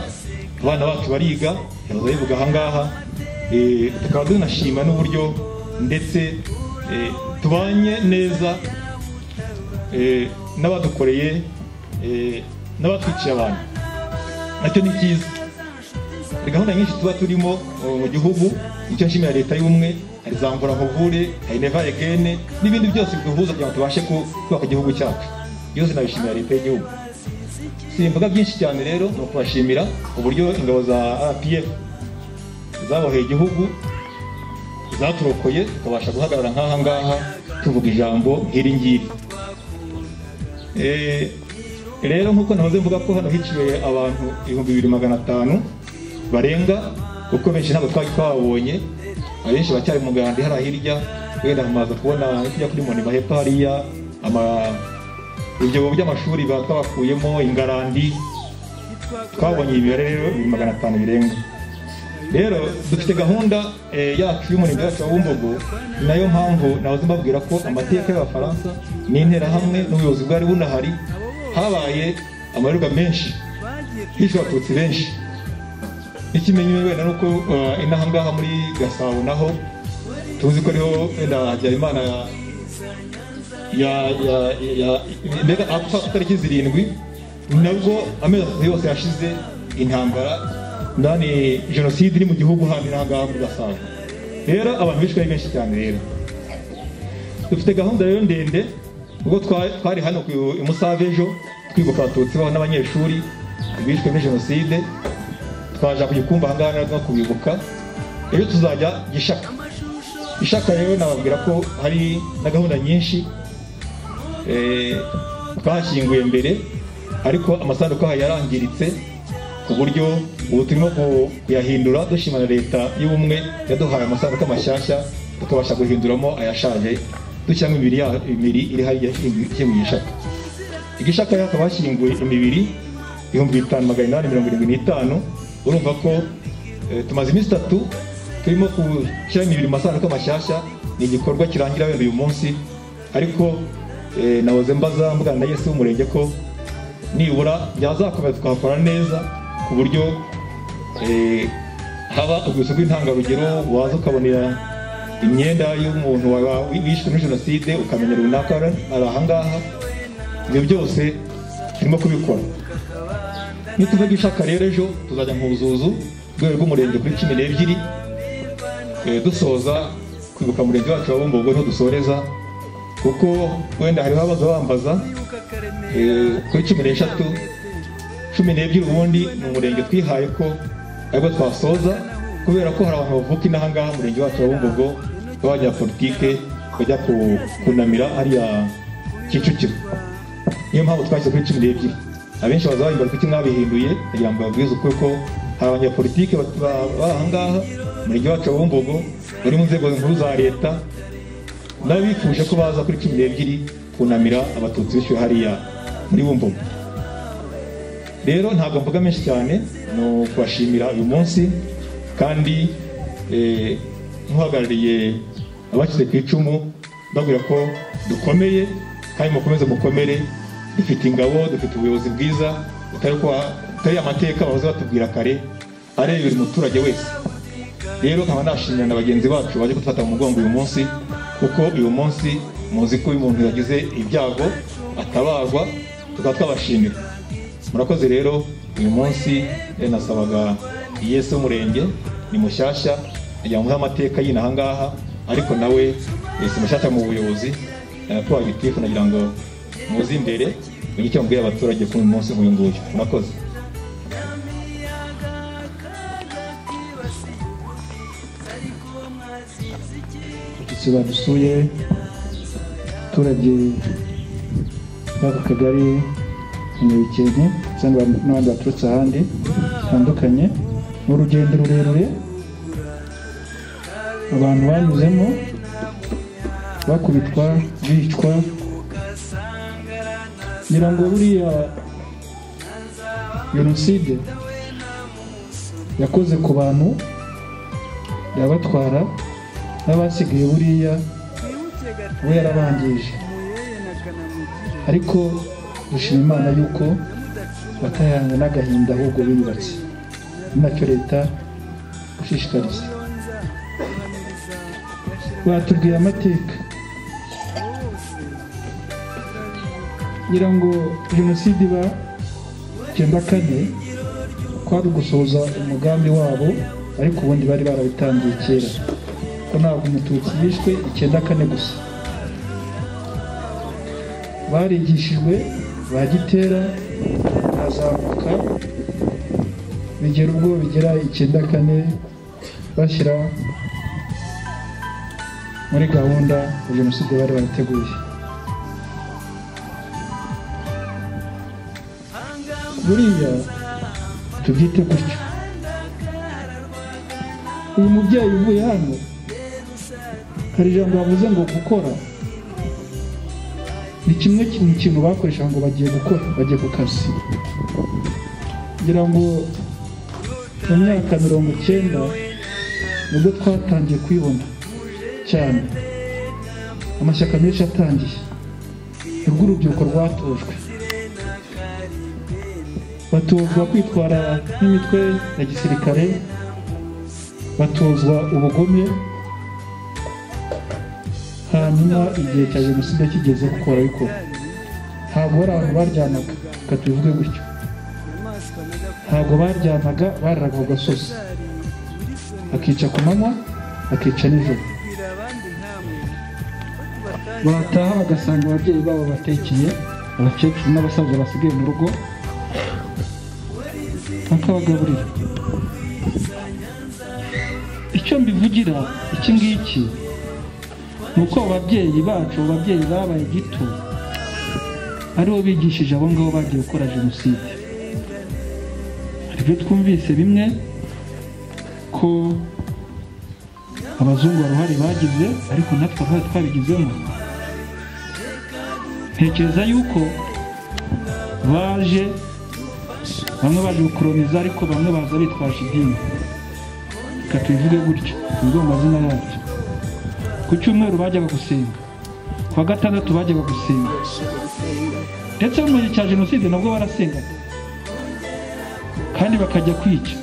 abana bacu bariga yazayivuga ahangaha. Tukaba tunashima n'uburyo ndetse tubanye neza n'abadukoreye n'abatwiciye abantu, nacyo ni cyiza. Hari gahunda nyinshi tuba turimo mu gihugu, icyo nshimira leta y'ubumwe, hari za mvura nkuvure, hari neva egene n'ibindi byose biduhuza kugira ngo tubashe kubaka igihugu cyacu, byose nabishimira leta y'igihugu. Simvuga byinshi cyane rero, ni ukubashimira uburyo ingabo za RPF zaboheye igihugu, zaturokoye tukabasha guhagarara nk'aha ngaha tuvuga ijambo nk'iri ngiri. Rero nk'uko nahoze mvuga ko hano hiciwe abantu 2500 barenga, kuko benshi ntabwo twari twabonye, abenshi bacyari mu Gandi hariya hirya, wenda hamaze kubona hirya kuri Monima hepfo hariya ibyo by'amashuri twabakuyemo Ingarandi, twabonye ibibare rero 500 birenga. Rero dufite gahunda yacu y'umurenge wacu wa Bumbogo, nayo mpamvu nahoze mbabwira ko amateka y'Abafaransa n'interahamwe n'ubuyobozi bwari bunahari, habaye amarorwa menshi, hishwe Abatutsi benshi. Ikimenyewe wenda nuko inaha ngaha muri Gasabo naho tuzi ko ariho wenda Habyarimana mbega apfa tariki 7 nabwo amezi yose yashize intambara ndani jenoside iri mu gihugu handi n'ahangaha muri Gasabo. Rero abantu bishwe ari benshi cyane. Rero dufite gahunda rero ndende, ubwo twari hano ku Musave ejo twibuka Abatutsi baho n'abanyeshuri bishwe muri jenoside, twaje kuyikumva ahangaha no kubibuka. Rero tuzajya Gishaka rero nababwira ko hari na gahunda nyinshi twashyinguye mbere, ariko amasanduku yarangiritse ku buryo ubu turimo kuyahindura, dushimana leta y'ubumwe yaduhaye amasanduku mashyashya tukabasha guhinduramo ayashaje, dushyiramo imibiri iri hariya mu Gishaka. Igishaka hakaba hashyinguye imibiri 5875. urumva ko tumaze iminsi 3 turimo gushyira imibiri mu masanduku mashyashya. Ni igikorwa kirangira wenda uyu munsi, ariko nahoze mbana na Yesu w'umurenge ko nibura byazakomeza tukahakora neza, ku buryo haba urwibutso rw'intangarugero, waza ukabonera imyenda y'umuntu wishwe muri jenoside ukamenya runaka ari ahangaha. Ibyo byose turimo kubikora. Nituva Gishaka rero ejo tuzajya mu Buzuzu rwego rw'umurenge kuri 12 dusoza kwibuka umurenge wacu wa Bumbogo no dusoreza, kuko wenda hariho abaza bambaza kuri 12 ubundi ni umurenge twihaye ko ariko twasoza, kubera ko hari abantu bavuka inahangaha umurenge wacu wa Bumbogo bajya politike bajya kunamira hariya Kicukiro. Niyo mpamvu twashyize kuri 12. Abenshi bazabimba kuki mwabihinduye kugira ngo babwize uko ko hari abanyapolitike bahangaha umurenge wacu wa Bumbogo bari mu nzego nkuru za leta, nabo bifuje ko baza kuri 12 kunamira Abatutsi bishwe hariya muri Bumbogo. Rero ntabwo mvuga menshi cyane, no kubashimira uyu munsi, kandi ntuhagarariye abashyize ku icumu babwira ko dukomeye kandi mukomeze mukomere. Dufite ingabo, dufite ubuyobozi bwiza, utari amateka bahoze batubwira kare areba buri muturage wese. Rero nkaba nashimira na bagenzi bacu baje gufata mu mugongo uyu munsi, kuko uyu munsi muzi ko uyu muntu yagize ibyago atabarwa, tukaba twabashimira. Murakoze rero. Uyu munsi nasabaga Yesu w'umurenge ni mushyashya, ajya mu amateka y'inaha ngaha, ariko nawe Yesu mushyashya mu buyobozi proactif, nagira ngo muzi imbere icyo mbwiye abaturage ku munsi nk'uyu nguyu. Murakoze. Badusuye abaturage b'Akagari Nyabikenke cyangwa n'abandi baturutse ahandi batandukanye, n'urugendo rurerure abantu banyuzemo bakubitwa, bicwa. Ngira ngo buriya jenoside yakoze ku bantu yabatwara, n'abasigaye buriya we yarabangije. ariko dushima Imana yuko batayanga n'agahinda ahubwo biyubatse. Ni nacyo leta gushishikariza. Batubwiye amateka ngira ngo jenoside iba 94 kwari gusohoza umugambi wabo, ariko ubundi bari barabitangiye kera ko ntabwo umututsi bishwe 94 gusa. Barigishijwe bagitera bazamuka bigera ubwo bigera 94 bashyira muri gahunda ya jenoside bari barateguye. Buriya tubyite gutyo. Uyu mubyeyi uvuye hano hari ijambo bavuze ngo gukora ni kimwe mu kintu bakoresha ngo bagiye gukora, bagiye ku kazi. Ngira ngo mu myaka 90 nubwo twatangiye kwibona cyane, amashyaka menshi atangiye, urwo urubyiruko rwatojwe, batozwa kwitwara n'imitwe ya gisirikare, batozwa ubugome. Hanyuma igihe cya jenoside kigeze gukora bikora, ntabwo bari abantu baryamaga, katuvuge gutyo, ntabwo baryamaga, bararaga ku gasozi, bakica ku manywa, bakica nijoro, bataha bagasanga ababyeyi babo batekeye, abakecuru n'abasaza basigaye mu rugo bakabagaburira. Icyo mbivugira iki ngiki nuko ababyeyi bacu, ababyeyi babaye gito, aribo bigishije abo ngabo bagiye gukora jenoside. Aribyo twumvise bimwe ko abazungu baruhari bagize, ariko natwe twabigizemo. Ntekereza yuko baje, bamwe baje gukoloniza, ariko bamwe baza bitwaje idini. Reka tubivuge gutyo, tuvuge mu mazina yabyo. Ku cyumweru bajyaga gusenga, ku wa gatandatu bajyaga gusenga, ndetse mu gihe cya jenoside nabwo barasengaga kandi bakajya kwica.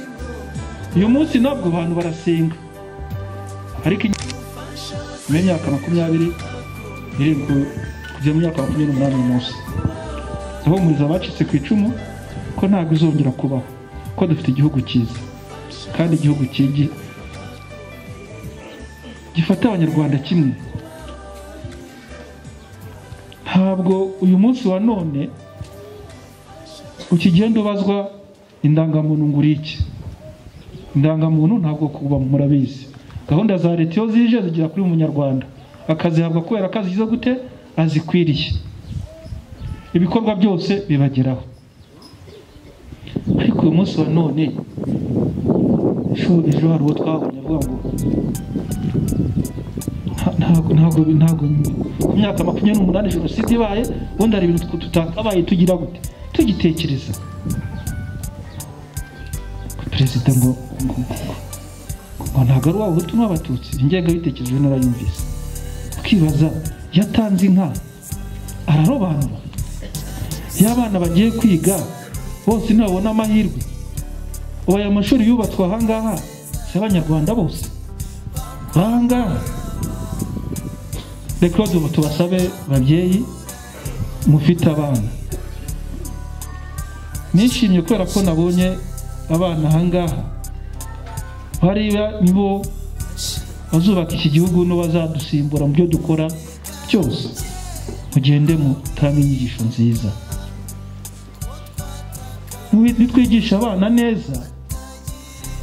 Uyu munsi nabwo abantu barasenga, ariko mu myaka 20 iri kujya mu myaka 28 umunsi aho muri zabacitse ku icumu ko ntabwo izongera kubaho, ko dufite igihugu cyiza kandi igihugu gifata abanyarwanda kimwe. Ntabwo uyu munsi wa none ukigenda ubazwa indangamuntu nguri iki. Indangamuntu ntabwo kuba murabizi. Gahunda za leta yo zije zigira kuri umunyarwanda, akazihabwa kubera akazigize gute, azikwiriye, ibikorwa byose bibageraho. Ariko uyu munsi wa none ejo hari uwo twabonye avuga ngo ntabwo ku myaka 28 jenoside ibaye, ubundi hari ibintu tutakabaye tugira gute tugitekereza. Perezida ngo ntabwo ari Abahutu n'Abatutsi, ingega bitekereje narayumvise. Ukibaza, yatanze inka ararobanura, y'abana bagiye kwiga bose ntabona amahirwe. Ubu aya mashuri yubatswe ahangaha si abanyarwanda bose ahangaha. Reka tubasabe babyeyi mufite abana, nishimye kubera ko nabonye abana ahangaha bariya nibo bazubaka iki gihugu n'abazadusimbura mu byo dukora byose. Mugende mutange inyigisho nziza, nitwigisha abana neza,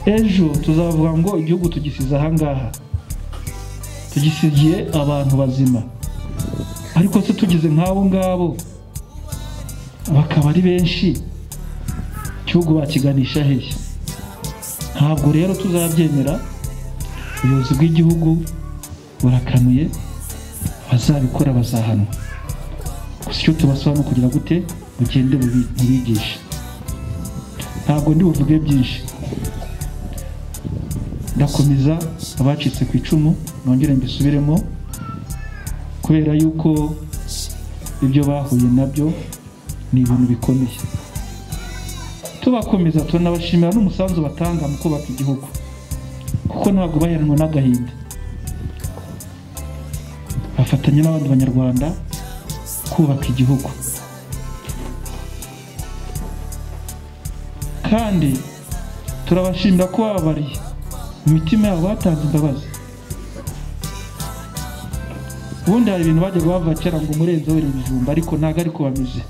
ejo tuzavuga ngo igihugu tugisize ahangaha, tugisigiye abantu bazima. Ariko se tugize nk'abo ngabo bakaba ari benshi, igihugu bakiganisha hehe? Ntabwo rero tuzabyemera. Ubuyobozi bw'igihugu burakanuye, bazabikora bazahanwa. Gusa icyo tubasaba no kugira gute, mugende mubigishe. Ntabwo ndi buvuge byinshi, ndakomeza abacitse ku icumu nongere mbisubiremo, kubera yuko ibyo bahuye nabyo ni ibintu bikomeye. Tubakomeza tunabashimira n'umusanzu batanga mu kubaka igihugu, kuko ntabwo baheranwa n'agahinda, bafatanya n'abandi banyarwanda kubaka igihugu. Kandi turabashimira ko bababariye mu mitima yabo, batanze imbabazi. Ubundi hari ibintu bajyaga bavuga kera ngo umurenzo wera ibijumba, ariko ntabwo ariko bameze.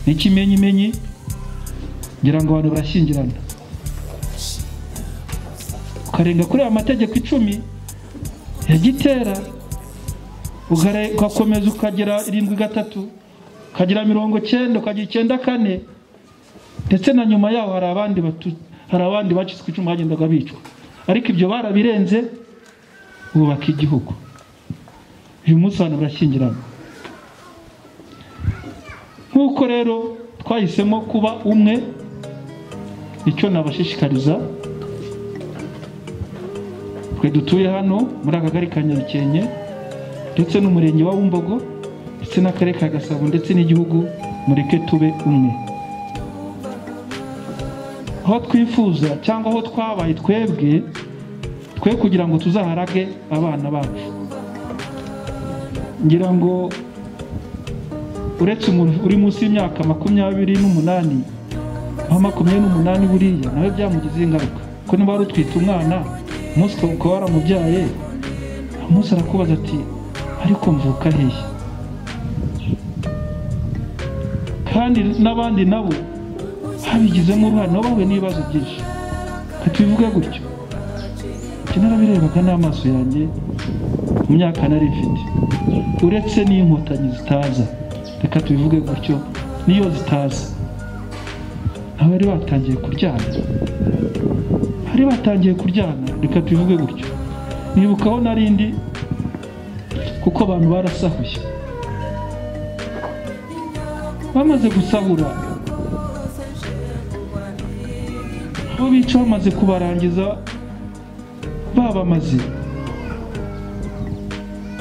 N'ikimenyimenyi ngira ngo abantu barashyingirana, ukarenga kuri aya mategeko 10 ya Gitera, ugakomeza ukagera 7-3, ukagira 90, ukagira 94, ndetse na nyuma yaho hari abandi bacitse ku 10 bagendaga bicwa, ariko ibyo barabirenze bubaka igihugu. Uyu munsi abantu barashyingirana. Nk'uko rero twahisemo kuba umwe, icyo nabashishikariza, twe dutuye hano muri Akagari ka Nyabikenke ndetse n'umurenge wa Bumbogo ndetse n'akarere ka Gasabo ndetse n'igihugu, mureke tube umwe. Aho twifuza cyangwa aho twabaye twebwe, twe kugira ngo tuzaharage abana bacu. Ngira ngo uretse umuntu uri munsi y'imyaka 28 aho 28 buriya nawe byamugize ingaruka, ko niba wari utwite umwana umunsi ukaba waramubyaye, umunsi arakubaza ati ariko mvuka hehe? Kandi n'abandi nabo babigizemo uruhare, nabo bahuye n'ibibazo byinshi. Tubivuge gutyo, narabirebaga n'amaso yanjye mu myaka nari mfite, uretse n'inkotanyi zitaza, reka tubivuge gutyo, niyo zitaza abari batangiye kuryana, reka tubivuge gutyo. Nibukaho narindi, kuko abantu barasahuye, bamaze gusahura, aho bica bamaze kubarangiza babamaze,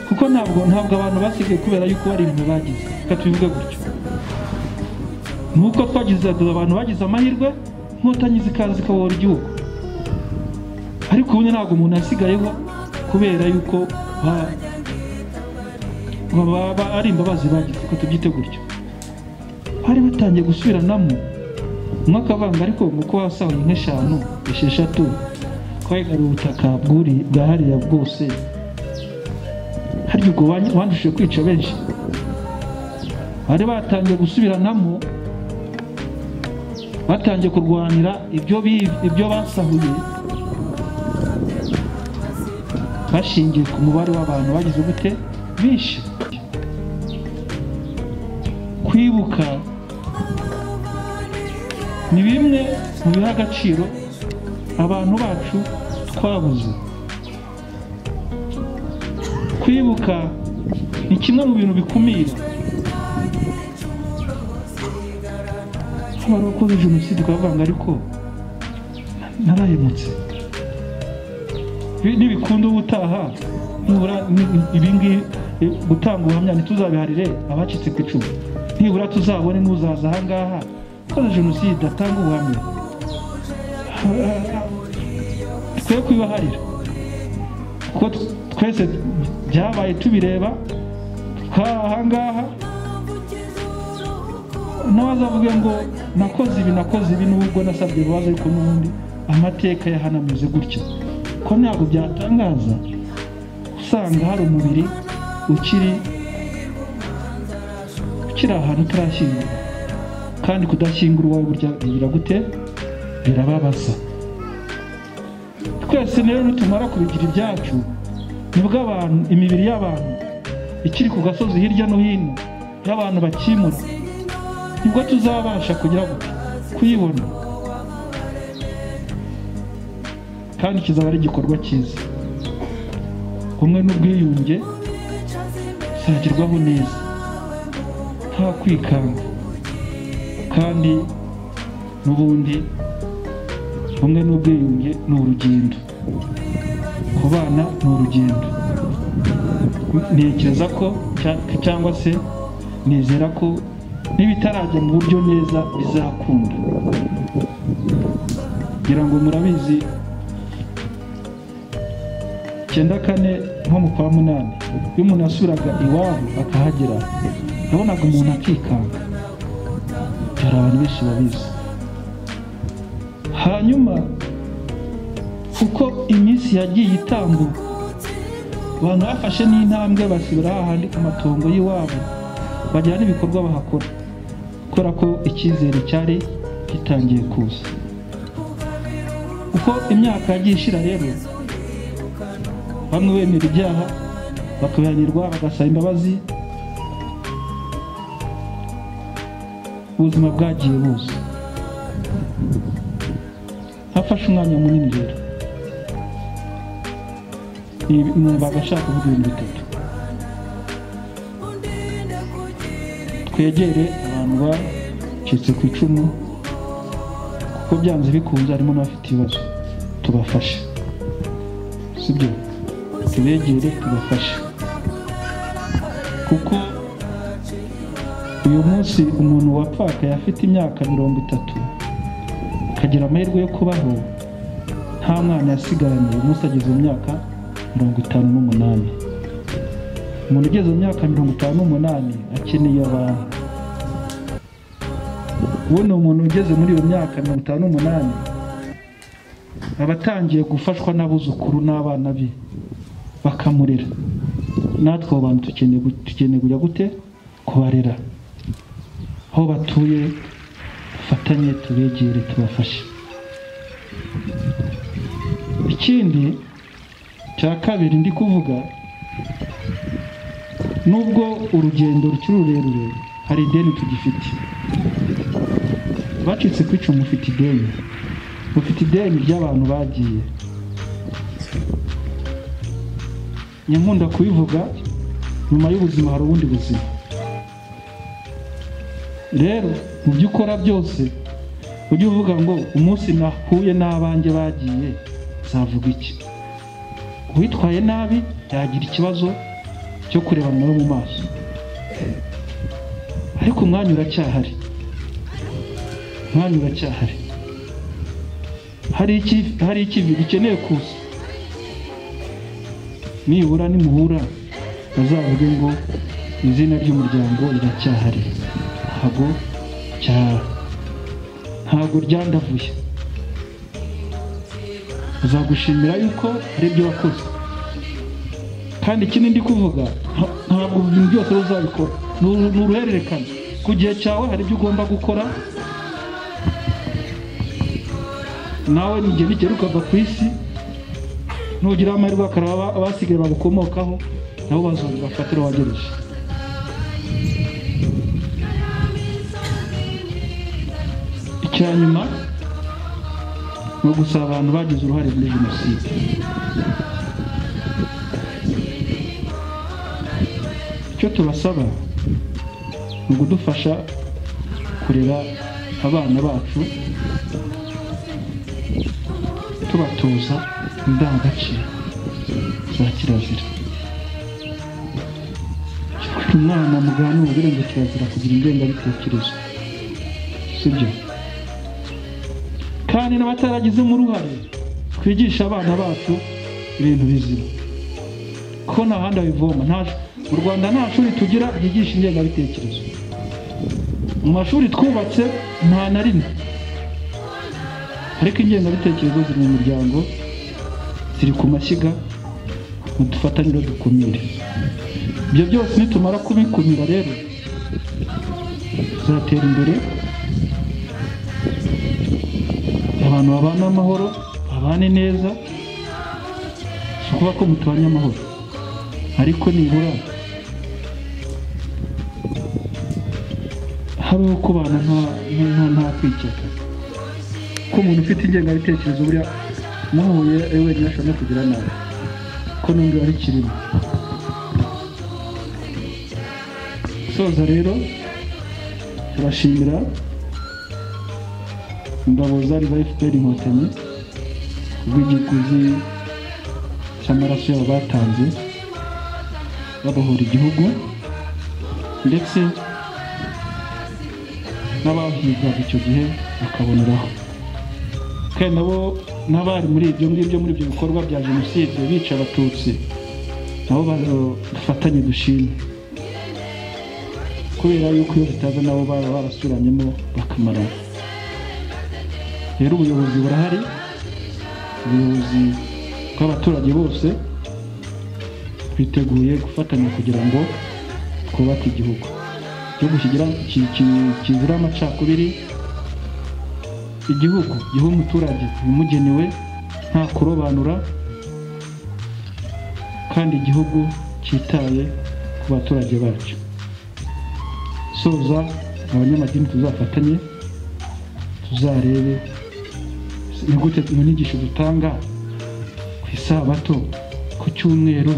kuko ntabwo abantu basigaye kubera yuko hari ibintu bagize. Reka tubivuge gutyo, nuko twagize abantu bagize amahirwe, inkotanyi zikaza zikabora igihugu, ariko ubundi ntabwo umuntu yasigayeho kubera yuko ari imbabazi bagize. Reka tubyite gutyo, bari batangiye gusubiranamo, umwe akavanga ariko muko wasahuye nk'eshanu 6 kwayigarura ubutaka bwa hariya bwose, harya ubwo wandushe kwica benshi. Bari batangiye gusubiranamo, batangiye kurwanira ibyo basahuye, bashingiye ku mubare w'abantu bagize gute bishe. Kwibuka ni bimwe mu biha agaciro abantu bacu twabuze. Kwibuka ni kimwe mu bintu bikumira abarokora jenoside, ukavanga ariko narahemutse. Nibikunda ubutaha nibura ibingi gutanga ubuhamya ntituzabiharire abacitse ku 10, nibura tuzabone n'uzaza ahangaha ko jenoside atanga ubuhamya. Twe kwibaharira, kuko twese byabaye tubireba ahangaha. N'abazavuga ngo nakoze ibi n'ubwo nasabye baza, ariko n'ubundi amateka yahanamize gutya, ko ntabwo byatangaza usanga hari umubiri ukiri ahantu utarashyingurwa, kandi kudashyingura uwawe burya bigira gute, birababaza. Twese rero nitumara kubigira ibyacu, nibwo imibiri y'abantu ikiri ku gasozi hirya no hino y'abantu bakimura, nibwo tuzabasha kuyibona, kandi kizaba ari igikorwa cyiza. Umwe n'ubwiyunge zagerwaho neza nta kwikanga, kandi n'ubundi umwe n'ubwiyunge ni urugendo, ku bana ni urugendo. ntekereza ko cyangwa se nizera ko n'ibitarajya mu buryo neza bizakunda. ngira ngo murabizi 94 nko mu kwa munani iyo umuntu yasuraga iwabo akahagera yabonaga umuntu akikanga. hari abantu benshi babizi. hanyuma uko iminsi yagiye itambuka abantu bafashe n'intambwe basubira hahandi ku matongo y'iwabo bagira n'ibikorwa bahakora kubera ko icyizere cyari gitangiye kuza. uko imyaka yagiye ishira rero bamwe bemera ibyaha bakabihanirwa bagasaba imbabazi, ubuzima bwagiye buza. hafashe umwanya munini rero numva agashaka kuvuga ibintu bitatu. twegere abantu bacitse ku icumu kuko byanze bikunze harimo n'abafite ibibazo, tubafashe, sibyo? tubegere tubafashe kuko uyu munsi umuntu wapfakaye afite imyaka 30 akagira amahirwe yo kubaho nta mwana yasigaranye. uyu munsi ageze mu myaka 58. umuntu ugeze mu myaka 58 akeneye abantu. uwo ni umuntu ugeze muri iyo myaka 58 aba atangiye gufashwa n'abuzukuru n'abana be bakamurera. natwe abo bantu tukeneye kujya gute kubarera aho batuye, dufatanye tubegere tubafashe. ikindi cya kabiri ndi kuvuga, nubwo urugendo rukiri rurerure hari ideni tugifite. bacitse ku icumu mufite ideni, mufite ideni ry'abantu bagiye. nyankunda kubivuga, nyuma y'ubuzima hari ubundi buzima. rero mu byo ukora byose ujye uvuga ngo umunsi nahuye n'abanjye bagiye zavuga iki. uwitwaye nabi yagira ikibazo cyo kurebana nawe mu maso, ariko umwanya uracyahari. umwanya uracyahari. hari ikivi gikeneye kuza. nibura nimuhura bazavuge ngo izina ry'umuryango riracyahari, ntabwo ryandavuye. bazagushimira yuko hari ibyo wakoze. kandi ikindi ndi kuvuga, ntabwo ibintu byose uzabikora, ni uruhererekane. ku gihe cyawe hari ibyo ugomba gukora, nawe n'igihe bigera ukava ku isi, nugira amahirwe bakaraba abasigaye bagukomokaho nabo bazongera bafatira wagereje. icya nyuma ni ugusaba abantu bagize uruhare muri jenoside. icyo tubasaba ni ukudufasha kurera abana bacu, tubatoza indangagaciro za kirazira. umwana mugana ubwire ngo kirazira kugira ingengabitekerezo, sibyo? kandi n'abataragizemo uruhare twigisha abana bacu ibintu bizima, ko nta handi babivoma. mu Rwanda nta shuri tugira ryigisha ingengabitekerezo. mu mashuri twubatse nta na rimwe, ariko ingengabitekerezo ziri mu muryango, ziri ku mashyiga. mudufatanire dukumire ibyo byose. nitumara kubikumira rero tuzatera imbere, abantu babana amahoro, babane neza. si ukuvuga ko mutubanye amahoro, ariko nibura habeho kubana nta kwikeka. ko umuntu ufite ingengabitekerezo buriya muhuye wenyine ashobora no kugira nabi, ko n'undi wari kirimo. soza rero turashimira ingabo zari za FPR Inkotanyi kubw'igikuzi cy'amaraso yabo batanze. babohora igihugu ndetse n'abahigaga icyo gihe bakaboneraho kandi nabo n'abari muri ibyo bikorwa bya jenoside bica abatutsi nabo bafatanye dushime kubera yuko iyo bitaza nabo baba barasubiranyemo bakamarana. Rero ubuyobozi burahari, ubuyobozi bw'abaturage bose twiteguye gufatanya kugira ngo twubake igihugu kizira amacakubiri, igihugu giha umuturage ibimugenewe nta kurobanura, kandi igihugu cyitaye ku baturage bacu. Soza abanyamadini tuzafatanye, tuzarebe ni gute mu nyigisho dutanga ku isabato, ku cyumweru.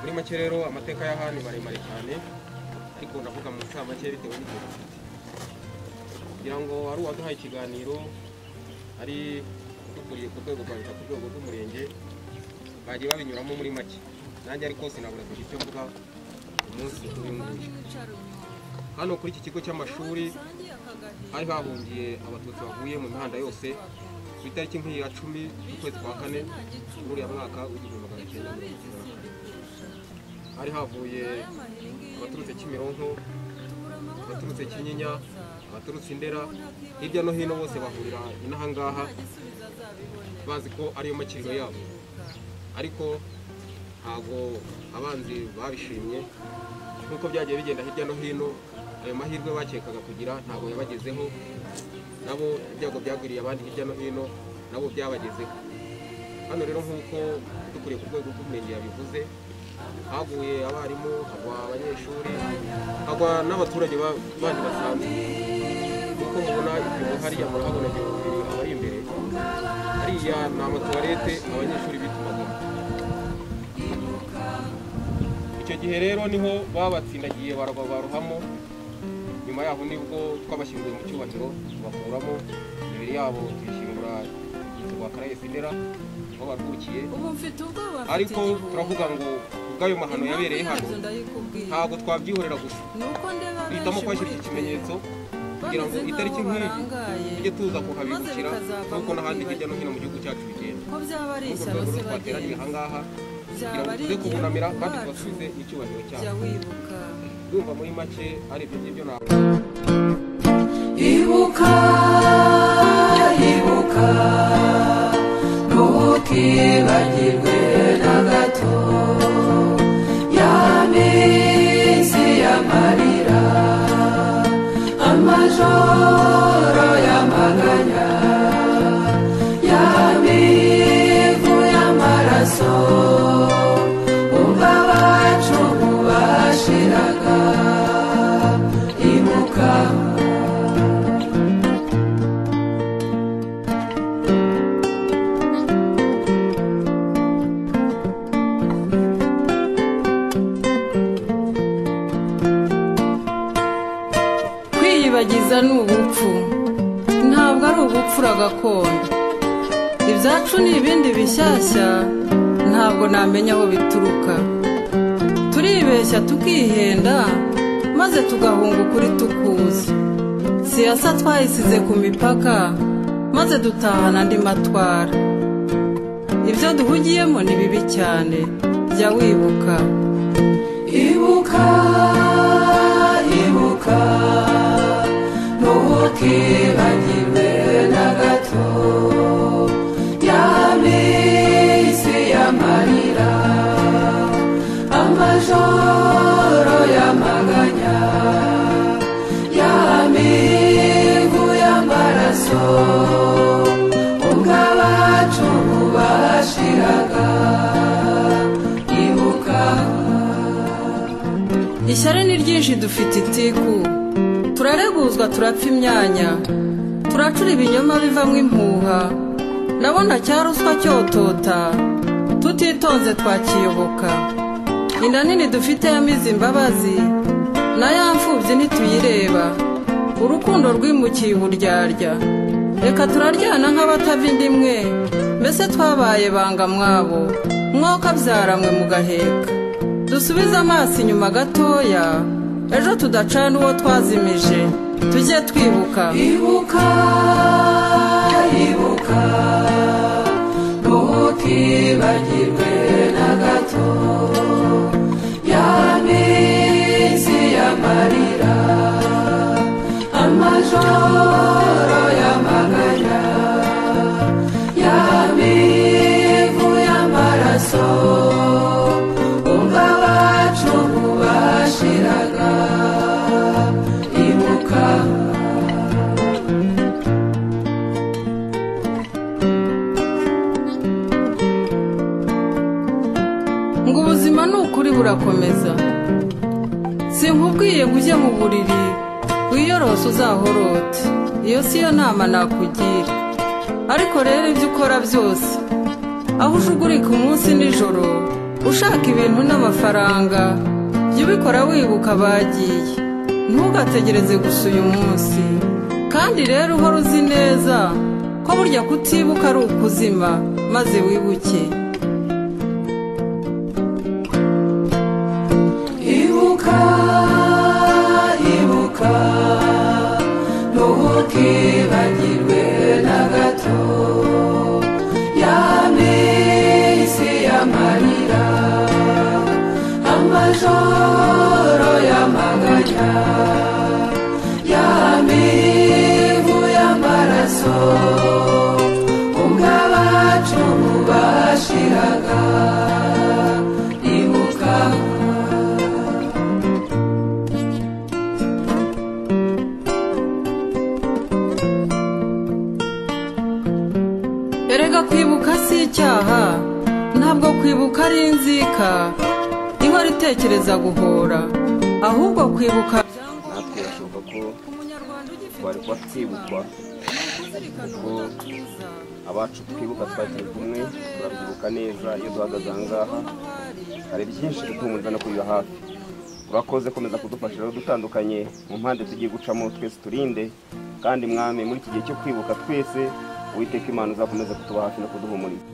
Muri make rero amateka y'ahandi maremare cyane, ariko ndavuga mu ncamake bitewe n'igihe dufite, kugira ngo ari uwaduhaye ikiganiro ari dukuriye ku rwego rwa leta, ku rwego rw'umurenge, bagiye babinyuramo muri make. Nanjye ariko sinabura kugira icyo mvuga umunsi uyu nguyu. Hano kuri iki kigo cy'amashuri hari hahungiye abatutsi bavuye mu mihanda yose ku itariki nk'iya 10 z'ukwezi kwa 4 muri uriya mwaka w'1994. Hari havuye abaturutse Kimironko, abaturutse Kinyinya, abaturutse Indera, hirya no hino bose bahurira inaha ngaha bazi ko ariyo makiriro yabo, ariko ntago abanzi babishimye nk'uko byagiye bigenda hirya no hino. ayo mahirwe bakekaga kugira ntabwo yabagezeho, nabo ibyago byagwiriye abandi hirya no hino nabo byabagezeho. Hano rero nk'uko dukuriye ku rwego rw'umurenge yabivuze, haguye abarimu, hagwa abanyeshuri, hagwa n'abaturage bandi basanzwe. Nk'uko mubona ibipimo hariya murahabona abari imbere, hariya ni amatuwarete abanyeshuri bitumagamo. Icyo gihe rero niho babatsindagiye baruhamo, nyuma yaho nibwo twabashyinguye mu cyubahiro tubakuramo, imibiri yabo tuyishyingura rwa Karayesi Ndera aho baruhukiye. Ariko turavuga ngo ubwayo mahano yabereye hano ntabwo twabyihorera gusa, duhitamo kwashyira iki kimenyetso kugira ngo itariki nk'iyi tujye tuza kuhabibukira nk'uko n'ahandi hirya no hino mu gihugu cyacu bigenda. Nk'uko rwego rero twateraniye aha ngaha kugira ngo tuze kubunamira kandi tubasubize icyubahiro cyabo. Ndumva muri make ari ibyo ngibyo ntabwo. Ibuka, ibuka, ntukibagirwe na gato ya minsi y'amarira, amajoro y'amaganya, ya mivu y'amaraso, umva abacu bashiraga. Ibuka, kwiyibagiza ni ubupfu, ntabwo ari ubupfura gakondo. Ibyacu ni ibindi bishyashya, ntabwo namenya aho bituruka. Turibeshya tukihenda, maze tugahunga ukuri tukuzi. Siyasa twayisize ku mipaka, maze dutahana andi matwara. Ibyo duhugiyemo ni bibi cyane, jya wibuka. ibuka, ibuka, ntukibagirwe na gato ya minsi y'amarira, amajoro y'amaganya, ya mivu y'amaraso, ubwo abacu bashiraga. Ibuka, ishyari ni ryinshi dufite itiku, turareguzwa turapfa imyanya, turacura ibinyoma bivamo impuha, ndabona cyaruswa cyotota, tutitonze twakiyoboka. Inda nini dufite yamize imbabazi, na ya mfubyi ntituyireba, urukundo rwimukiye uburyarya. Reka turaryana nk'abatava inda imwe, mbese twabaye banga mwabo, mwokabyara mwe mugaheka. Dusubize amaso inyuma gatoya, ejo tudacana uwo twazimije, tujye twibuka. Ibuka, ibuka, ntukibagirwe na gato ya minsi y'amarira, amajoro y'amaganya, ya mivu y'amaraso, umva abacu bashiraga. Ibuka, ngo ubuzima ni ukuri burakomeza. Sinkubwiye ngo ujye mu buriri wiyorose uzahorote, iyo si yo nama nakugira. Ariko rero ibyo ukora byose, aho ujugurika umunsi nijoro ushaka ibintu n'amafaranga, jya ubikora wibuka abagiye, ntugategereze gusa uyu munsi. Kandi rero uhora uzi neza ko burya kutibuka ari ukuzima, maze wibuke. ibuka, ibuka, ntukibagirwe na gato ya minsi y'amarira, amajoro y'amaganya, ya mivu y'amaraso, ubwo abacu bashiraga. Ibuka, kwibuka ari inzika ihora itekereza guhora, ahubwo kwibuka natwe birashoboka ko twari kuba twibukwa kuko abacu twibuka twari turi kumwe turabyibuka neza. Iyo duhagaze aha ngaha hari byinshi dutumuriza no kubiba hafi. Urakoze komeza kudufasha rero dutandukanye mu mpande tugiye gucamo, twese turinde kandi mwami muri iki gihe cyo kwibuka twese Uwiteka Imana uzakomeza kutuba hafi no kuduhumuriza.